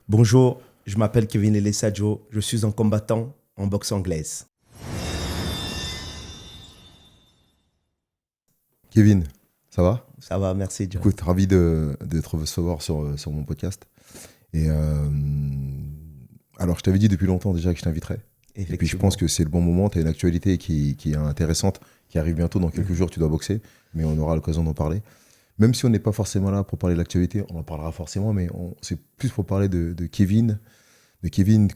Bonjour, je m'appelle Kevin Elesadio, je suis un combattant en boxe anglaise. Kevin, ça va? Ça va, merci John. Écoute, ravi de te recevoir sur mon podcast. Et alors, je t'avais dit depuis longtemps déjà que je t'inviterais. Et puis, je Effectivement. pense que c'est le bon moment. Tu as une actualité qui est intéressante, qui arrive bientôt. Dans quelques jours, tu dois boxer, mais on aura l'occasion d'en parler. Même si on n'est pas forcément là pour parler de l'actualité, on en parlera forcément, mais c'est plus pour parler de Kevin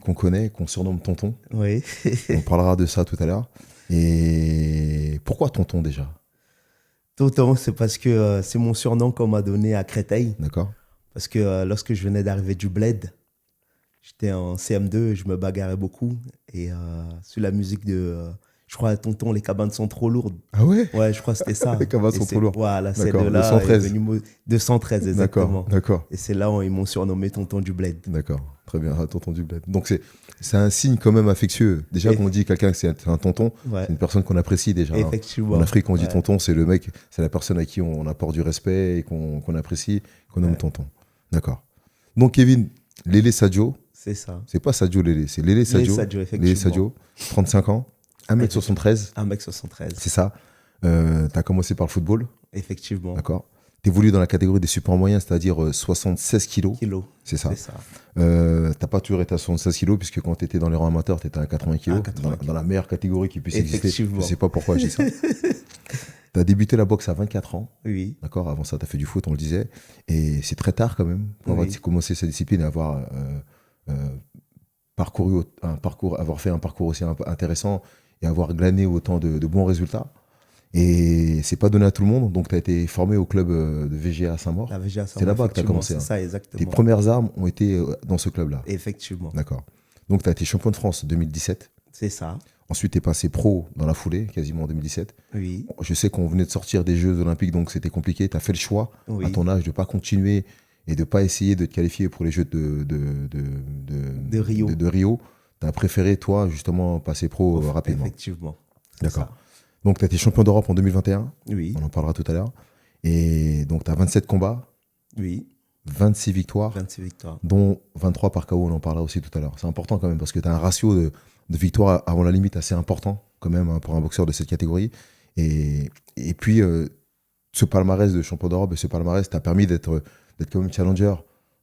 qu'on connaît, qu'on surnomme Tonton. Oui. On parlera de ça tout à l'heure. Et pourquoi Tonton déjà? Tonton, c'est parce que c'est mon surnom qu'on m'a donné à Créteil. D'accord? Parce que lorsque je venais d'arriver du Bled, j'étais en CM2, je me bagarrais beaucoup. Et sur la musique je crois, Tonton, les cabanes sont trop lourdes. Ah ouais? Ouais, je crois que c'était ça. Les cabanes Et sont trop lourdes. Voilà, c'est de D'accord, là est 213. venu 213 D'accord, exactement. d'accord, Et c'est là où ils m'ont surnommé Tonton du Bled. d'accord. Très bien, un tonton du bled. Donc c'est un signe quand même affectueux. Déjà, Et- quand on dit quelqu'un que c'est un tonton, Ouais, c'est une personne qu'on apprécie déjà, hein. En effectivement. Afrique, quand on dit Ouais, tonton, c'est le mec, c'est la personne à qui on apporte du respect et qu'on apprécie, qu'on nomme ouais, tonton. D'accord. Donc Kevin, Lélé Sadio, c'est ça. c'est pas Sadio Lélé, c'est Lélé Les Sadio. Sadio, Lélé effectivement. Sadio, 35 ans, 1m73, 1m73. c'est ça. T'as commencé par le football, Effectivement. d'accord. T'évolues dans la catégorie des super moyens, c'est-à-dire 76 kilos, Kilos. c'est ça. C'est ça. T'as pas toujours été à 76 kilos, puisque quand tu étais dans les rangs amateurs, tu étais à 80 À kilos, 80 dans la meilleure catégorie qui puisse exister. Je Effectivement. sais pas pourquoi je dis ça. Tu as débuté la boxe à 24 ans, Oui. d'accord. Avant ça, tu as fait du foot, on le disait. Et c'est très tard quand même pour avoir Oui. commencé cette discipline et avoir, avoir fait un parcours aussi intéressant et avoir glané autant de bons résultats. Et c'est pas donné à tout le monde, donc tu as été formé au club de VGA à Saint-Maur. La VGA C'est là-bas que tu as effectivement, commencé, c'est hein. ça, Tes exactement. premières armes ont été dans ce club-là. Effectivement. D'accord. Donc, tu as été champion de France 2017. C'est ça. Ensuite, tu es passé pro dans la foulée, quasiment en 2017. Oui. Je sais qu'on venait de sortir des Jeux Olympiques, donc c'était compliqué. Tu as fait le choix, à Oui. ton âge, de ne pas continuer et de ne pas essayer de te qualifier pour les Jeux De Rio. de Rio. Tu as préféré, toi, justement, passer pro rapidement. Effectivement. C'est D'accord. ça. Donc, tu as été champion d'Europe en 2021. Oui. On en parlera tout à l'heure. Et donc, tu as 27 combats, Oui. 26 victoires, 26 victoires. dont 23 par KO, on en parlera aussi tout à l'heure. C'est important quand même parce que tu as un ratio de victoires avant la limite assez important quand même, hein, pour un boxeur de cette catégorie. Et puis, ce palmarès de champion d'Europe et ce palmarès t'a permis d'être quand même challenger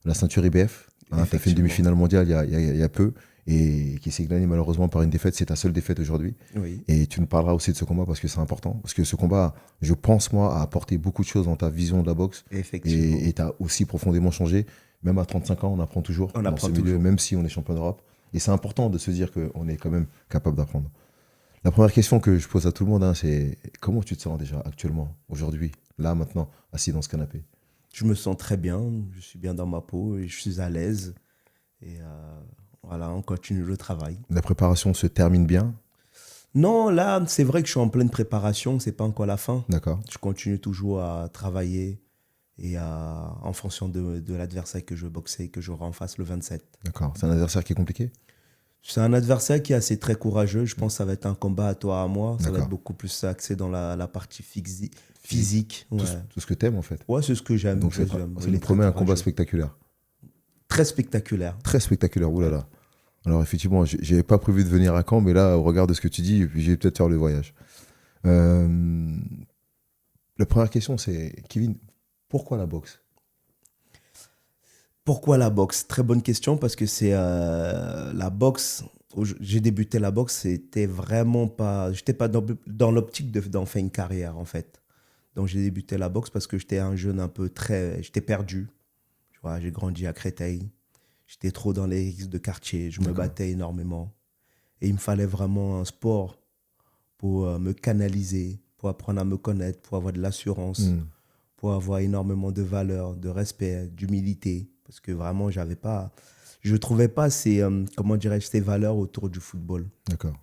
de la ceinture IBF. Hein, tu as fait une Effectivement. demi-finale mondiale il y a peu et qui s'est gagné malheureusement par une défaite. C'est ta seule défaite aujourd'hui. Oui. Et tu nous parleras aussi de ce combat parce que c'est important. Parce que ce combat, je pense, moi, a apporté beaucoup de choses dans ta vision de la boxe. Effectivement. Et tu as aussi profondément changé. Même à 35 ans, on apprend toujours On dans apprend ce milieu, toujours. même si on est champion d'Europe. Et c'est important de se dire qu'on est quand même capable d'apprendre. La première question que je pose à tout le monde, hein, c'est comment tu te sens déjà actuellement, aujourd'hui, là, maintenant, assis dans ce canapé? Je me sens très bien. Je suis bien dans ma peau et je suis à l'aise. Et voilà, on continue le travail. La préparation se termine bien, Non, là, c'est vrai que je suis en pleine préparation. C'est pas encore la fin. d'accord? Je continue toujours à travailler et en fonction de l'adversaire que je boxais, que j'aurai en face le 27. D'accord. C'est un adversaire qui est compliqué? C'est un adversaire qui est assez très courageux. Je pense que ça va être un combat à toi, à moi. Ça va D'accord. être beaucoup plus axé dans la partie physique. Ouais, Tout ce que t'aimes, en fait. ouais, c'est ce que j'aime. Donc, J'aime. ça Il nous est très promet un combat courageux. spectaculaire. Très spectaculaire. Très spectaculaire, oulala. Alors, effectivement, j'avais pas prévu de venir à Caen, mais là, au regard de ce que tu dis, je vais peut-être faire le voyage. La première question, c'est, Kevin, pourquoi la boxe? Pourquoi la boxe? Très bonne question parce que c'est la boxe. J'ai débuté la boxe, c'était vraiment pas. J'étais pas dans l'optique d'en faire une carrière en fait. Donc j'ai débuté la boxe parce que j'étais un jeune un peu très. J'étais perdu. Tu vois, j'ai grandi à Créteil. J'étais trop dans les risques de quartier. Je me D'accord. battais énormément. Et il me fallait vraiment un sport pour me canaliser, pour apprendre à me connaître, pour avoir de l'assurance, Hmm. pour avoir énormément de valeur, de respect, d'humilité. Parce que vraiment, j'avais pas, je ne trouvais pas comment dirais-je, ces valeurs autour du football. D'accord.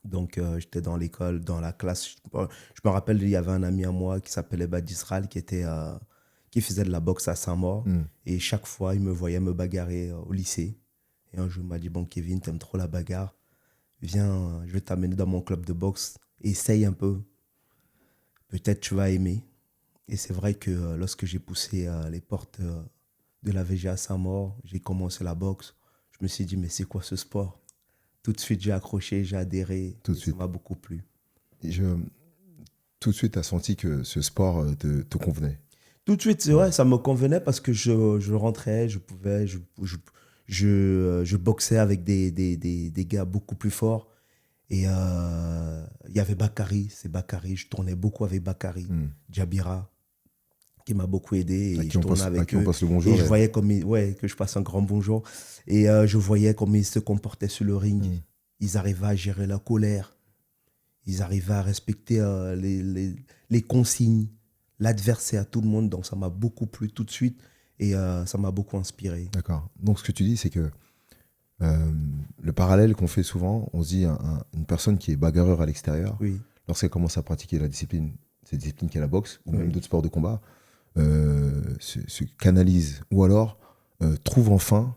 Donc, j'étais dans l'école, dans la classe. Je me rappelle, il y avait un ami à moi qui s'appelait Badisral, qui faisait de la boxe à Saint-Maur. Hmm. Et chaque fois, il me voyait me bagarrer au lycée. Et un jour, il m'a dit, bon, Kevin, t'aimes trop la bagarre. Viens, je vais t'amener dans mon club de boxe. Essaye un peu. Peut-être tu vas aimer. Et c'est vrai que lorsque j'ai poussé les portes de la VGA Saint-Maur. J'ai commencé la boxe. Je me suis dit, mais c'est quoi ce sport? Tout de suite, j'ai accroché, j'ai adhéré. Tout de Et suite. ça m'a beaucoup plu. Et tout de suite, tu as senti que ce sport te convenait. Tout de suite, c'est vrai, ça me convenait parce que je rentrais, je pouvais, je boxais avec des gars beaucoup plus forts. Et il y avait Bakary, c'est Bakary, je tournais beaucoup avec Bakary, Djabira, qui m'a beaucoup aidé. Et je tournais À avec qui on eux. passe le bonjour. Et je voyais comme ouais, que je passe un grand bonjour. Et je voyais comment ils se comportaient sur le ring. Ils arrivaient à gérer la colère. Ils arrivaient à respecter les consignes, l'adversaire, tout le monde. Donc ça m'a beaucoup plu tout de suite et ça m'a beaucoup inspiré. D'accord. Donc ce que tu dis, c'est que le parallèle qu'on fait souvent, on se dit une personne qui est bagarreur à l'extérieur, Oui, lorsqu'elle commence à pratiquer la discipline, cette discipline qui est la boxe, ou même d'autres sports de combat, se canalise, ou alors trouve enfin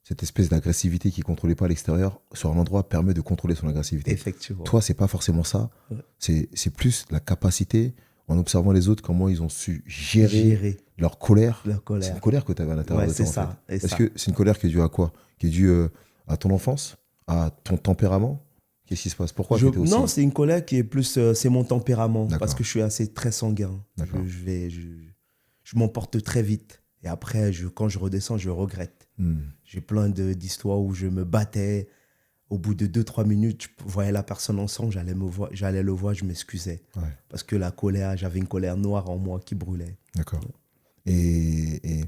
cette espèce d'agressivité qui ne contrôlait pas à l'extérieur, sur un endroit permet de contrôler son agressivité. effectivement. Toi, c'est pas forcément ça. Ouais. C'est plus la capacité, en observant les autres, comment ils ont su gérer leur colère. La C'est colère. une colère que tu avais à l'intérieur Ouais, de toi, c'est en ça. fait. Et Est-ce ça. que c'est une colère qui est due à quoi? Qui est due à ton enfance? À ton tempérament? Qu'est-ce qui se passe? Pourquoi tu étais aussi... Non, c'est une colère qui est plus, c'est mon tempérament, D'accord. parce que je suis assez très sanguin. D'accord. Je m'emporte très vite. Et après, quand je redescends, je regrette. J'ai plein d'histoires où je me battais. Au bout de 2-3 minutes, je voyais la personne ensemble, j'allais le voir, je m'excusais. Ouais. Parce que la colère, j'avais une colère noire en moi qui brûlait. D'accord. Et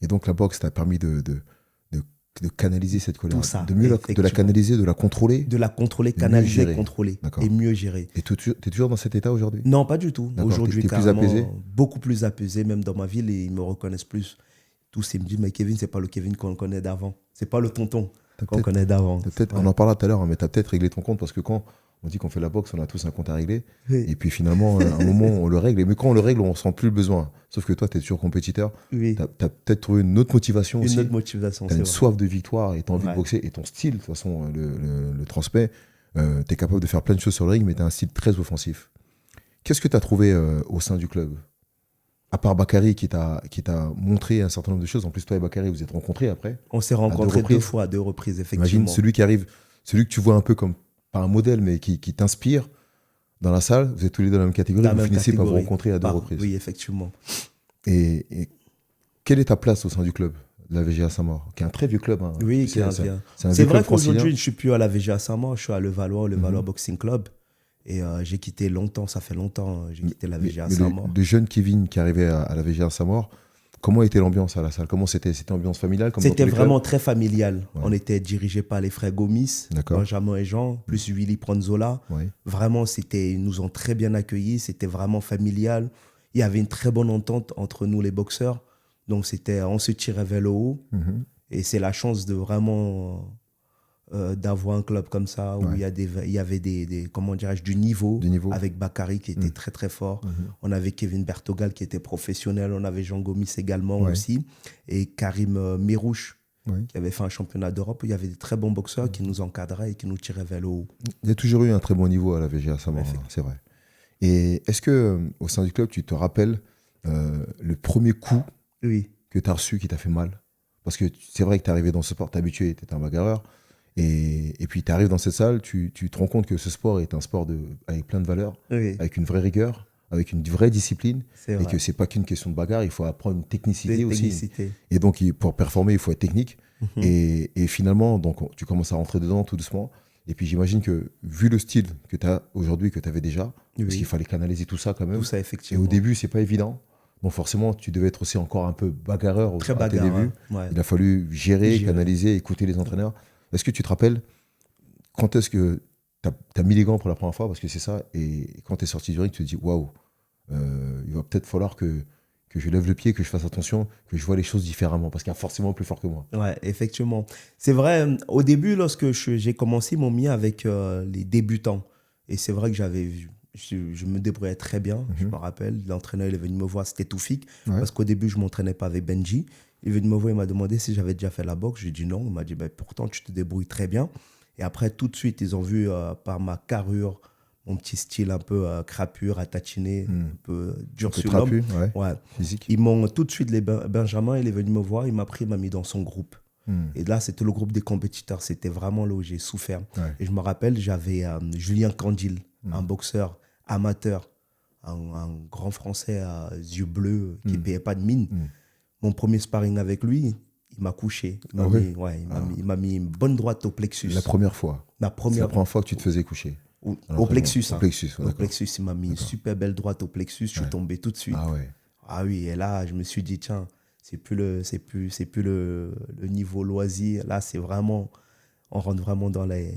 donc la boxe t'a permis de canaliser cette colère. Tout ça, De mieux de la effectivement. canaliser, de la contrôler. De la contrôler, mieux canaliser, gérer. contrôler. D'accord. Et mieux gérer. Et tu es toujours dans cet état aujourd'hui? Non, pas du tout. D'accord. Aujourd'hui, T'es plus carrément, apaisé? beaucoup plus apaisé, même dans ma ville, et ils me reconnaissent plus. Tous, ils me disent, mais Kevin, c'est pas le Kevin qu'on connaît d'avant. C'est pas le tonton qu'on connaît d'avant. On en parlera tout à l'heure, hein, mais tu as peut-être réglé ton compte, parce que quand on dit qu'on fait la boxe, on a tous un compte à régler. Oui. Et puis finalement, à un moment, on le règle. Mais quand on le règle, on ne sent plus le besoin. Sauf que toi, tu es toujours compétiteur. Oui. Tu as peut-être trouvé une autre motivation aussi. Une autre motivation. Tu as une vrai. soif de victoire et tu as envie Ouais. de boxer. Et ton style, de toute façon, le transmet. Tu es capable de faire plein de choses sur le ring, mais tu as un style très offensif. Qu'est-ce que tu as trouvé au sein du club? À part Bakary qui t'a montré un certain nombre de choses. En plus, toi et Bakary, vous êtes rencontrés après. On s'est rencontrés 2 fois, à 2 reprises, effectivement. Imagine celui qui arrive, celui que tu vois un peu comme, pas un modèle, mais qui t'inspire dans la salle. Vous êtes tous les deux dans la même catégorie. Vous finissez par vous rencontrer à 2 reprises. Oui, effectivement. Et quelle est ta place au sein du club de la VGA Saint-Maur, qui est un très vieux club, hein. Oui, Tu sais, c'est vieux vrai club francilien. qu'aujourd'hui, je ne suis plus à la VGA Saint-Maur, je suis à Levallois Boxing Club. Et j'ai quitté longtemps, ça fait longtemps, j'ai quitté la VGA Saint-Maur. Le jeune Kevin qui arrivait à la VGA Saint-Maur, comment était l'ambiance à la salle? Comment c'était? C'était ambiance familiale comme C'était dans tous les vraiment clubs? très familial. Ouais. On était dirigé par les frères Gomis, D'accord. Benjamin et Jean, plus Willy Pronzola. Ouais. Vraiment, ils nous ont très bien accueillis. C'était vraiment familial. Il y avait une très bonne entente entre nous, les boxeurs. Donc, on se tirait vers le haut. Mhm. Et c'est la chance de vraiment d'avoir un club comme ça où Ouais. il y avait comment dirais-je, du niveau, avec Bakary qui était très très fort. On avait Kevin Bertogal qui était professionnel. On avait Jean Gomis également aussi. Et Karim Mirouche qui avait fait un championnat d'Europe. Il y avait des très bons boxeurs qui nous encadraient et qui nous tiraient vers le haut. Il y a toujours eu un très bon niveau à la VGA Saint-Maur, hein, c'est vrai. Et est-ce que au sein du club, tu te rappelles le premier coup que tu as reçu qui t'a fait mal? Parce que c'est vrai que tu es arrivé dans ce sport, tu es habitué, tu es un bagarreur. Et puis tu arrives dans cette salle, tu te rends compte que ce sport est un sport avec plein de valeurs, avec une vraie rigueur, avec une vraie discipline, et que c'est pas qu'une question de bagarre, il faut apprendre une technicité aussi. Et donc pour performer, il faut être technique. Et finalement, donc, tu commences à rentrer dedans tout doucement. Et puis j'imagine que vu le style que tu as aujourd'hui, que tu avais déjà, parce qu'il fallait canaliser tout ça quand même. Tout ça, effectivement. Et au début, c'est pas évident. Donc forcément, tu devais être aussi encore un peu bagarreur à tes débuts. Ouais. Il a fallu gérer, canaliser, écouter les entraîneurs. Est-ce que tu te rappelles quand est-ce que tu as mis les gants pour la première fois? Parce que c'est ça. Et quand tu es sorti du ring, tu te dis waouh, il va peut-être falloir que je lève le pied, que je fasse attention, que je vois les choses différemment. Parce qu'il y a forcément plus fort que moi. Ouais, effectivement. C'est vrai, au début, lorsque j'ai commencé, ils m'ont mis avec les débutants. Et c'est vrai que je me débrouillais très bien. Je me rappelle, l'entraîneur il est venu me voir, c'était Toufik. Parce qu'au début, je ne m'entraînais pas avec Benji. Il est venu me voir, il m'a demandé si j'avais déjà fait la boxe. J'ai dit non. Il m'a dit pourtant, tu te débrouilles très bien. Et après, tout de suite, ils ont vu par ma carrure, mon petit style un peu crapure, à tatiner, un peu dur Un peu sur l'homme. trapu, ouais. Ouais. Physique. Ils m'ont tout de suite, Benjamin, il est venu me voir, il m'a pris, il m'a mis dans son groupe. Et là, c'était le groupe des compétiteurs. C'était vraiment là où j'ai souffert. Ouais. Et je me rappelle, j'avais Julien Candil, un boxeur amateur, un grand Français à yeux bleus qui ne payait pas de mine. Mon premier sparring avec lui, il m'a couché. Ah oui? Il m'a mis une bonne droite au plexus. La première fois. La C'est la première première fois que tu te faisais coucher. au plexus. Au plexus, ouais, Au d'accord. plexus, il m'a mis une super belle droite au plexus. Je suis tombé tout de suite. Ah ouais. Ah oui, et là, je me suis dit, tiens, c'est plus le niveau loisir. Là, c'est vraiment, on rentre vraiment dans les...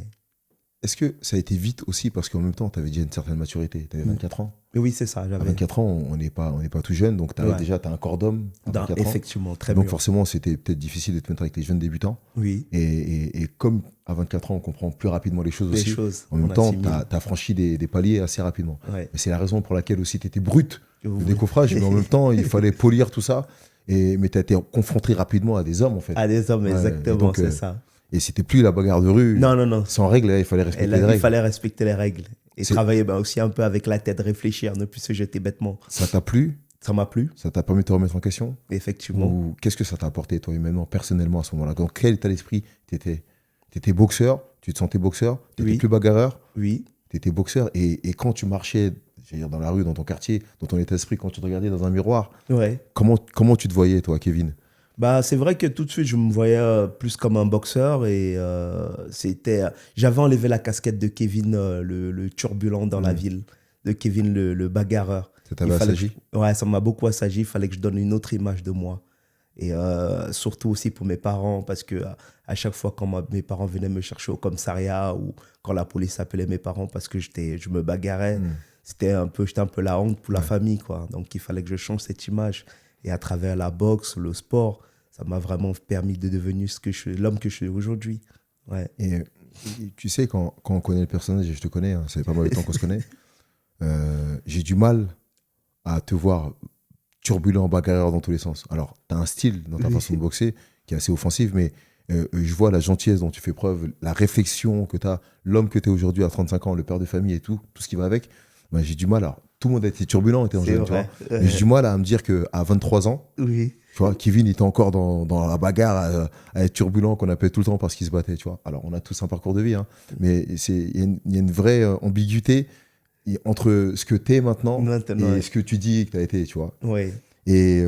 Est-ce que ça a été vite aussi parce qu'en même temps, tu avais déjà une certaine maturité? Tu avais 24 ans. Mais oui, c'est ça. À J'avais 24 ans, on n'est pas tout jeune, donc Ouais. déjà, tu as un corps d'homme à 24 ans. effectivement, très Donc bien. forcément, c'était peut-être difficile de te mettre avec les jeunes débutants. Oui, Et comme à 24 ans, on comprend plus rapidement les choses les aussi, choses. en même on temps, assimile. tu as franchi des paliers assez rapidement. Ouais. Et c'est la raison pour laquelle aussi tu étais brut, le Oui. décoffrage, mais en même temps, il fallait polir tout ça. Mais tu as été confronté rapidement à des hommes, en fait. À des hommes, Ouais, exactement, et donc, c'est ça. Et c'était plus la bagarre de rue. Non, non, non. Sans règles, là, il fallait Et respecter là, les il règles. fallait respecter les règles. Et C'est- travailler aussi un peu avec la tête, réfléchir, ne plus se jeter bêtement. Ça t'a plu? Ça m'a plu, Ça t'a permis de te remettre en question? effectivement. Ou qu'est-ce que ça t'a apporté, toi, humainement, personnellement, à ce moment-là? Dans quel état d'esprit t'étais boxeur? Tu te sentais boxeur? T'étais Oui. plus bagarreur? Oui, T'étais boxeur? Et quand tu marchais, j'allais dire, dans la rue, dans ton quartier, dans ton état d'esprit, quand tu te regardais dans un miroir, ouais. comment tu te voyais, toi, Kevin? Bah, c'est vrai que tout de suite, je me voyais plus comme un boxeur et j'avais enlevé la casquette de Kevin, le turbulent dans la ville, de Kevin, le bagarreur. Ça t'avait Il fallait assagi? Ouais, ça m'a beaucoup assagi. Il fallait que je donne une autre image de moi. Et surtout aussi pour mes parents, parce que à chaque fois quand mes parents venaient me chercher au commissariat ou quand la police appelait mes parents parce que je me bagarrais, j'étais un peu la honte pour la famille, quoi. Donc il fallait que je change cette image. Et à travers la boxe, le sport, ça m'a vraiment permis de devenir l'homme que je suis aujourd'hui. Ouais. Et tu sais, quand on connaît le personnage, et je te connais, hein, ça fait pas mal de temps qu'on se connaît, j'ai du mal à te voir turbulent, bagarreur dans tous les sens. Alors, tu as un style dans ta façon de boxer qui est assez offensif, mais je vois la gentillesse dont tu fais preuve, la réflexion que tu as, l'homme que tu es aujourd'hui à 35 ans, le père de famille et tout ce qui va avec. Ben, j'ai du mal. Alors, tout le monde a été turbulent étant C'est jeune, tu vois. vrai. Mais j'ai du mal à me dire qu'à 23 ans, Oui. tu vois, Kevin était encore dans la bagarre à être turbulent qu'on appelait tout le temps parce qu'il se battait, tu vois. Alors, on a tous un parcours de vie, hein, mais il y a une vraie ambiguïté entre ce que tu es maintenant et ce que tu dis que tu as été, tu vois. Oui. Et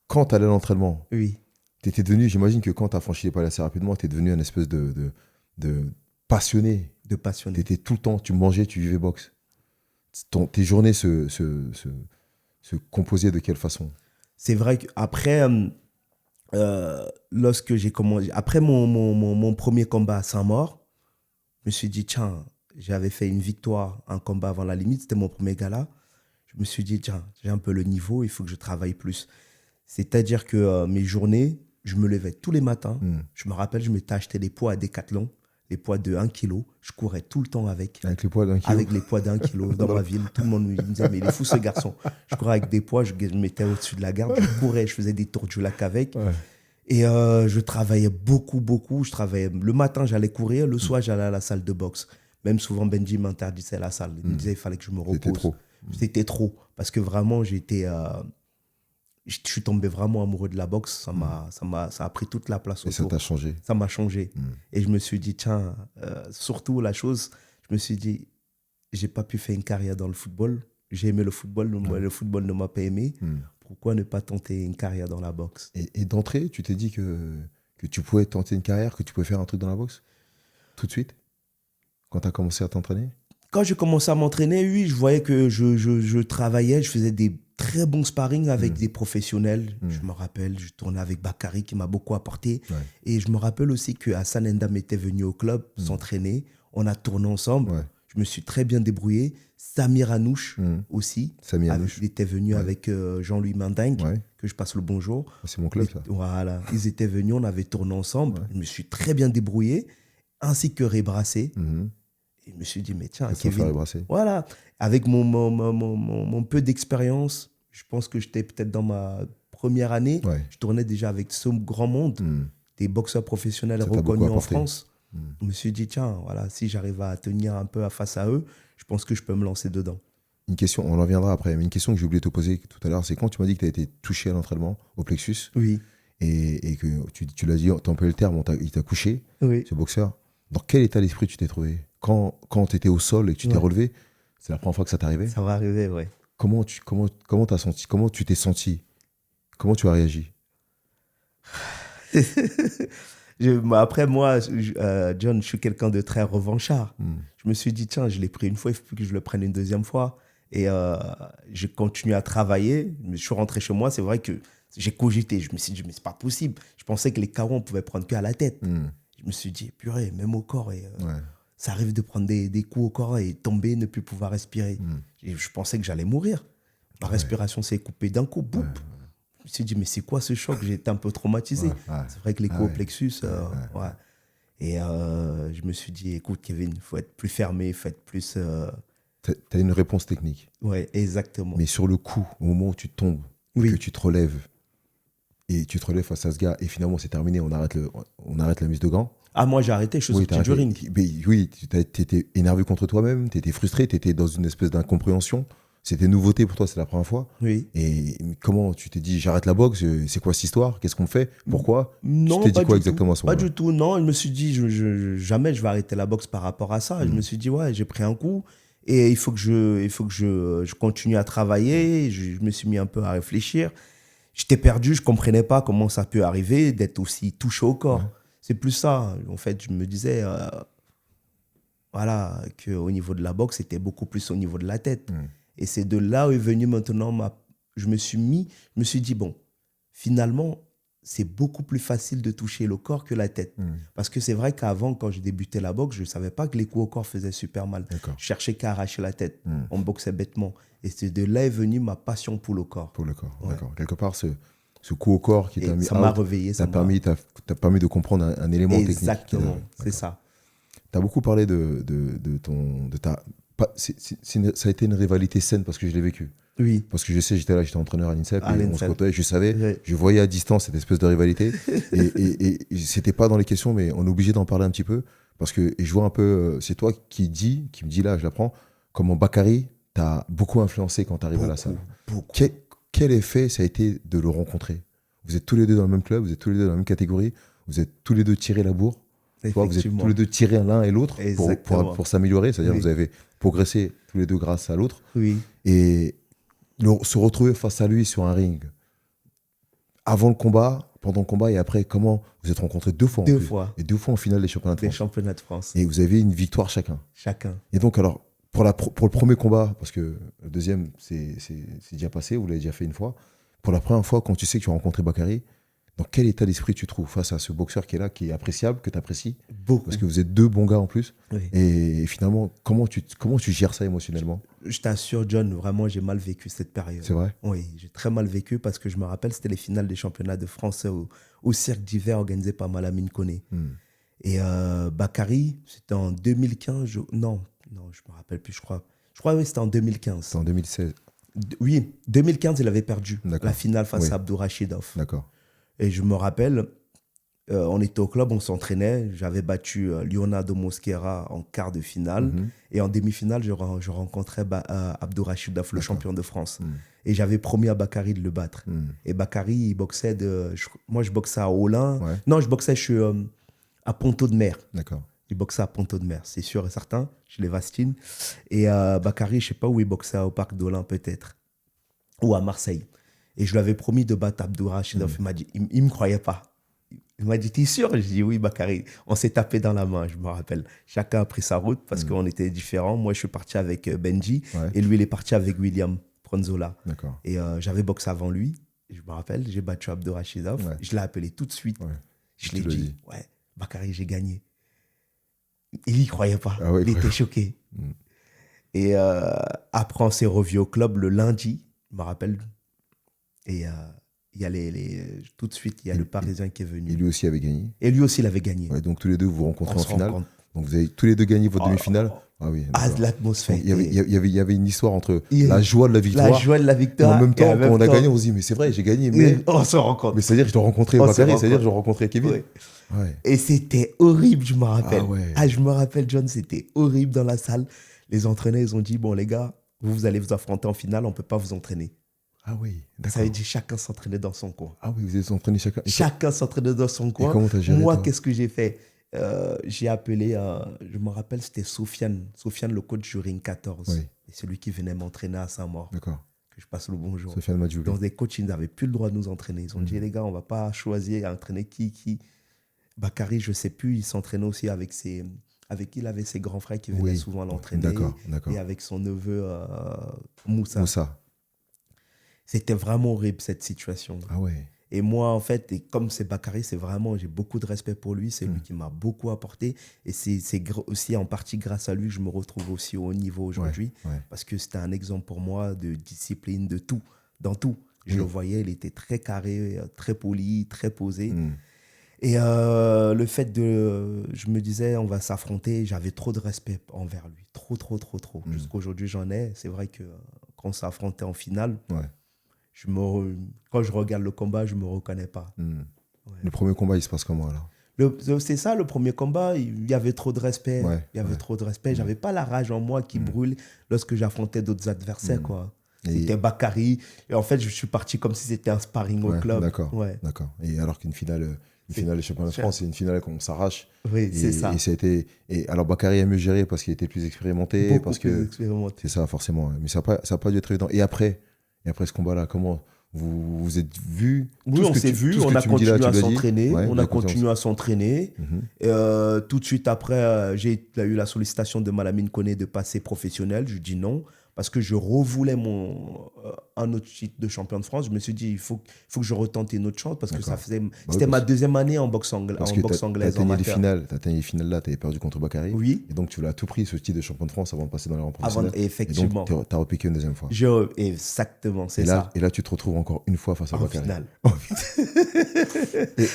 quand tu allais à l'entraînement, Oui. tu étais devenu, j'imagine que quand tu as franchi les paliers assez rapidement, tu es devenu un espèce de passionné. De passionné. Tu étais tout le temps, tu mangeais, tu vivais boxe. Tes journées se composaient de quelle façon? C'est vrai qu'après, lorsque j'ai commencé, après mon premier combat à Saint-Maur, je me suis dit, tiens, j'avais fait une victoire, un combat avant la limite, c'était mon premier gala. Je me suis dit, tiens, j'ai un peu le niveau, il faut que je travaille plus. C'est-à-dire que mes journées, je me levais tous les matins. Je me rappelle, je m'étais acheté des poids à Decathlon, les poids de 1 kg. Je courais tout le temps avec. Avec les poids d'un kilo? Avec les poids d'1 kg dans ma ville. Tout le monde me disait, mais il est fou ce garçon. Je courais avec des poids, je me mettais au-dessus de la garde, je courais, je faisais des tours du lac avec. Ouais. Et je travaillais beaucoup. Je travaillais. Le matin, j'allais courir. Le soir, j'allais à la salle de boxe. Même souvent, Benji m'interdisait la salle. Il me disait qu'il fallait que je me repose. C'était trop. C'était trop. Parce que vraiment, je suis tombé vraiment amoureux de la boxe. Ça a pris toute la place Et ça autour. t'a changé? Ça m'a changé. Et je me suis dit, tiens, surtout la chose, je me suis dit, j'ai pas pu faire une carrière dans le football. J'ai aimé le football, le football ne m'a pas aimé. Pourquoi ne pas tenter une carrière dans la boxe? Et d'entrée, tu t'es dit que tu pouvais tenter une carrière, que tu pouvais faire un truc dans la boxe? Tout de suite? Quand tu as commencé à t'entraîner? Quand j'ai commencé à m'entraîner, oui, je voyais que je travaillais, je faisais des très bons sparring avec des professionnels. Je me rappelle, je tournais avec Bakary qui m'a beaucoup apporté. Ouais. Et je me rappelle aussi que Hassan Endam était venu au club s'entraîner. On a tourné ensemble. Ouais. Je me suis très bien débrouillé. Samir Anouche aussi. Samir Anouche. Il était venu avec Jean-Louis Mandingue, Ouais. que je passe le bonjour. C'est mon club, ça. Voilà, ils étaient venus, on avait tourné ensemble. Je me suis très bien débrouillé, ainsi que Ray Brassé. Et je me suis dit, mais tiens, Kevin, voilà, avec mon peu d'expérience, je pense que j'étais peut-être dans ma première année, je tournais déjà avec ce grand monde, des boxeurs professionnels reconnus en France. Je me suis dit, tiens, voilà, si j'arrive à tenir un peu face à eux, je pense que je peux me lancer dedans. Une question, on en reviendra après, mais une question que j'ai oublié de te poser tout à l'heure, c'est quand tu m'as dit que tu as été touché à l'entraînement, au plexus, Oui, et que tu l'as dit, tu as employé le terme, il t'a couché, oui. ce boxeur. Dans quel état d'esprit tu t'es trouvé quand tu étais au sol et que tu t'es Ouais. relevé, c'est la première fois que ça t'arrivait. Ça va arriver, ouais. Comment t'as senti, comment tu t'es senti, comment tu as réagi? Après, moi, John, je suis quelqu'un de très revanchard. Je me suis dit, tiens, je l'ai pris une fois, il faut que je le prenne une deuxième fois. Et j'ai continué à travailler. Je suis rentré chez moi. C'est vrai que j'ai cogité. Je me suis dit, mais c'est pas possible. Je pensais que les KO, on pouvait prendre qu'à la tête. Je me suis dit, purée, même au corps. Et, Ouais. ça arrive de prendre des coups au corps et tomber, ne plus pouvoir respirer. Et je pensais que j'allais mourir. Ma respiration s'est coupée d'un coup. Boum. Je me suis dit, mais c'est quoi ce choc? J'ai été un peu traumatisé. Ouais. C'est vrai que les coups Ah au ouais. plexus, ouais. Et je me suis dit, écoute, Kevin, il faut être plus fermé, il faut être plus. T'as une réponse technique. Ouais, exactement. Mais sur le coup, au moment où tu tombes, et Oui. que tu te relèves, et tu te relèves face à ce gars, et finalement c'est terminé, on arrête la mise de gants. Ah, moi, j'ai arrêté, je suis Oui, sorti du ring. oui, t'étais énervé contre toi-même, t'étais frustré, t'étais dans une espèce d'incompréhension. C'était nouveauté pour toi, c'est la première fois. Oui. Et comment tu t'es dit, j'arrête la boxe, c'est quoi cette histoire? Qu'est-ce qu'on fait? Pourquoi? Non, Tu t'es pas dit quoi du tout. exactement à ce Pas moment-là? du tout, non. Je me suis dit, jamais je vais arrêter la boxe par rapport à ça. Je me suis dit, ouais, j'ai pris un coup et il faut que je continue à travailler. Je me suis mis un peu à réfléchir. J'étais perdu, je comprenais pas comment ça peut arriver d'être aussi touché au corps. Ouais. C'est plus ça. En fait, je me disais, voilà, qu'au niveau de la boxe, c'était beaucoup plus au niveau de la tête. Et c'est de là où est venu maintenant je me suis dit, bon, finalement, c'est beaucoup plus facile de toucher le corps que la tête. Parce que c'est vrai qu'avant, quand j'ai débuté la boxe, je ne savais pas que les coups au corps faisaient super mal. D'accord. Je cherchais qu'à arracher la tête. On boxait bêtement. Et c'est de là est venue ma passion pour le corps. Pour le corps, Ouais. d'accord. Quelque part, ce coup au corps qui Et t'a mis ça m'a out, réveillé. t'as permis de comprendre un élément technique. Exactement, c'est ça. Tu as beaucoup parlé de ta. Ça a été une rivalité saine parce que je l'ai vécu. Oui. Parce que je sais, j'étais entraîneur à l'INSEP À et on se l'INSEP. côtoyait, je savais, Oui. je voyais à distance cette espèce de rivalité. et c'était pas dans les questions, mais on est obligé d'en parler un petit peu. Parce que et je vois un peu, c'est toi qui me dis là, je l'apprends, comment Bakary t'a beaucoup influencé quand tu arrives à la salle. Beaucoup. Quel effet ça a été de le rencontrer? Vous êtes tous les deux dans le même club, vous êtes tous les deux dans la même catégorie, vous êtes tous les deux tirés la bourre. Tu vois, vous êtes Effectivement. tous les deux tirés l'un et l'autre Exactement. pour s'améliorer, c'est-à-dire Oui. vous avez progressé tous les deux grâce à l'autre. Oui. Et se retrouver face à lui sur un ring, avant le combat, pendant le combat et après, comment vous êtes rencontrés deux fois en Deux plus. fois. Et deux fois en finale des championnats de Des France. championnats de France. Et vous avez une victoire chacun. Chacun. Et donc, alors, pour le premier combat, parce que le deuxième, c'est déjà passé, vous l'avez déjà fait une fois, pour la première fois, quand tu sais que tu as rencontré Bakary, dans quel état d'esprit tu te trouves face à ce boxeur qui est là, qui est appréciable, que tu apprécies? Beaucoup. Parce que vous êtes deux bons gars en plus. Oui. Et finalement, comment tu gères ça émotionnellement? Je t'assure, John, vraiment, j'ai mal vécu cette période. C'est vrai? Oui, j'ai très mal vécu parce que je me rappelle, c'était les finales des championnats de France au cirque d'hiver organisé par Malamine Koné. Et Bakary, c'était en 2015. Non, je me rappelle plus, je crois. Je crois que c'était en 2015. C'est en 2016. Oui, 2015, il avait perdu D'accord. la finale face Oui. à Abdourachidov. D'accord. Et je me rappelle, on était au club, on s'entraînait. J'avais battu Leonardo Mosquera en quart de finale. Et en demi-finale, je rencontrais Abdourachidov, le champion de France. Et j'avais promis à Bakary de le battre. Et Bakary, il boxait moi, je boxais à Olin. Ouais. Non, je boxais à Ponto de Mer. D'accord. Il boxait à Ponto de Mer, c'est sûr et certain, chez les Vastines. Et Bakary, je ne sais pas où il boxait, au Parc d'Olin peut-être, ou à Marseille. Et je lui avais promis de battre Abdourachidov. Il m'a dit, il ne me croyait pas. Il m'a dit, t'es sûr? Je dis, oui, Bakary. On s'est tapé dans la main, je me rappelle. Chacun a pris sa route parce qu'on était différents. Moi, je suis parti avec Benji et lui, il est parti avec William Pronzola. D'accord. Et j'avais boxé avant lui. Et je me rappelle, j'ai battu Abdourachidov. Ouais. Je l'ai appelé tout de suite. Ouais. Je Tu l'ai l'as dit, dit. ouais, Bakary, j'ai gagné. Il n'y croyait pas. Ah ouais, il était choqué. Et après, on s'est revu au club le lundi, je me rappelle. Et il y a tout de suite, il y a le Parisien qui est venu. Et lui aussi avait gagné. Et lui aussi, il avait gagné. Ouais, donc tous les deux, vous vous rencontrez On en se finale. rencontre. Donc vous avez tous les deux gagné votre Oh, demi-finale. Ah oui, Ah, d'accord. l'atmosphère. Donc, il y avait une histoire entre Il y a- la joie de la La victoire joie de la et victoire. en même temps, en quand on a temps, gagné, on se dit, mais c'est vrai, j'ai gagné, mais on se rencontre. c'est-à-dire que je dois rencontrer On se Bakary, c'est-à-dire que je rencontre. dois rencontrer Kevin. Ouais. Ouais. Et c'était horrible, je me rappelle. Ah ouais. Ah, je me rappelle, John, c'était horrible dans la salle. Les entraîneurs, ils ont dit, bon, les gars, vous allez vous affronter en finale, on ne peut pas vous entraîner. Ah oui, Ça d'accord. veut dire chacun s'entraînait dans son coin. Ah oui, vous êtes entraîné chacun. Chacun s'entraînait dans son coin. comment t'as géré, Moi, toi qu'est-ce que j'ai fait? J'ai appelé, je me rappelle, c'était Sofiane. Sofiane, le coach du Ring 14. Oui. Et celui qui venait m'entraîner à Saint-Maur. D'accord. Que je passe le bonjour. Sofiane Madjouli. Donc, des coachs, ils n'avaient plus le droit de nous entraîner. Ils ont dit, les gars, on ne va pas choisir à entraîner qui. Bakary, je ne sais plus, il s'entraînait aussi avec qui il avait ses grands frères qui venaient souvent l'entraîner. D'accord, d'accord. Et avec son neveu Moussa. Moussa. C'était vraiment horrible, cette situation. Ah ouais. Et moi, en fait, et comme c'est Bakary, c'est vraiment, j'ai beaucoup de respect pour lui. C'est lui qui m'a beaucoup apporté. Et c'est aussi en partie grâce à lui que je me retrouve aussi au haut niveau aujourd'hui. Ouais. Parce que c'était un exemple pour moi de discipline, de tout, dans tout. Je le voyais, il était très carré, très poli, très posé. Et le fait je me disais, on va s'affronter, j'avais trop de respect envers lui. Trop. Jusqu'aujourd'hui, j'en ai. C'est vrai que quand on s'est affronté en finale, quand je regarde le combat, je ne me reconnais pas. Ouais. Le premier combat, il se passe comment alors? C'est ça, le premier combat, il y avait trop de respect. Il y avait trop de respect. J'avais pas la rage en moi qui brûle lorsque j'affrontais d'autres adversaires, quoi. C'était Bakary. Et en fait, je suis parti comme si c'était un sparring au club. D'accord. Ouais. D'accord. Et alors qu'une finale, de championnat de France, c'est une finale qu'on s'arrache. Oui, c'est ça. Et ça a été. Et alors Bakary a mieux géré parce qu'il était plus expérimenté. Beaucoup plus expérimenté. C'est ça, forcément. Mais ça n'a pas dû être évident. Et après ce combat-là, comment vous vous êtes vus? Oui, on s'est vus, on a continué à s'entraîner. On a continué à s'entraîner. Tout de suite après, j'ai eu la sollicitation de Malamine Koné de passer professionnel. Je dis non, parce que je revoulais un autre titre de champion de France. Je me suis dit, il faut que je retente une autre chance, parce que c'était ma deuxième année en boxe anglaise. Tu as atteint les finales là, tu avais perdu contre Bakary. Oui. Et donc tu l'as à tout pris, ce titre de champion de France, avant de passer dans les rangs professionnels. Effectivement. Et donc tu as repiqué une deuxième fois. Exactement, c'est ça. Et là, tu te retrouves encore une fois face à Bakary. Finale.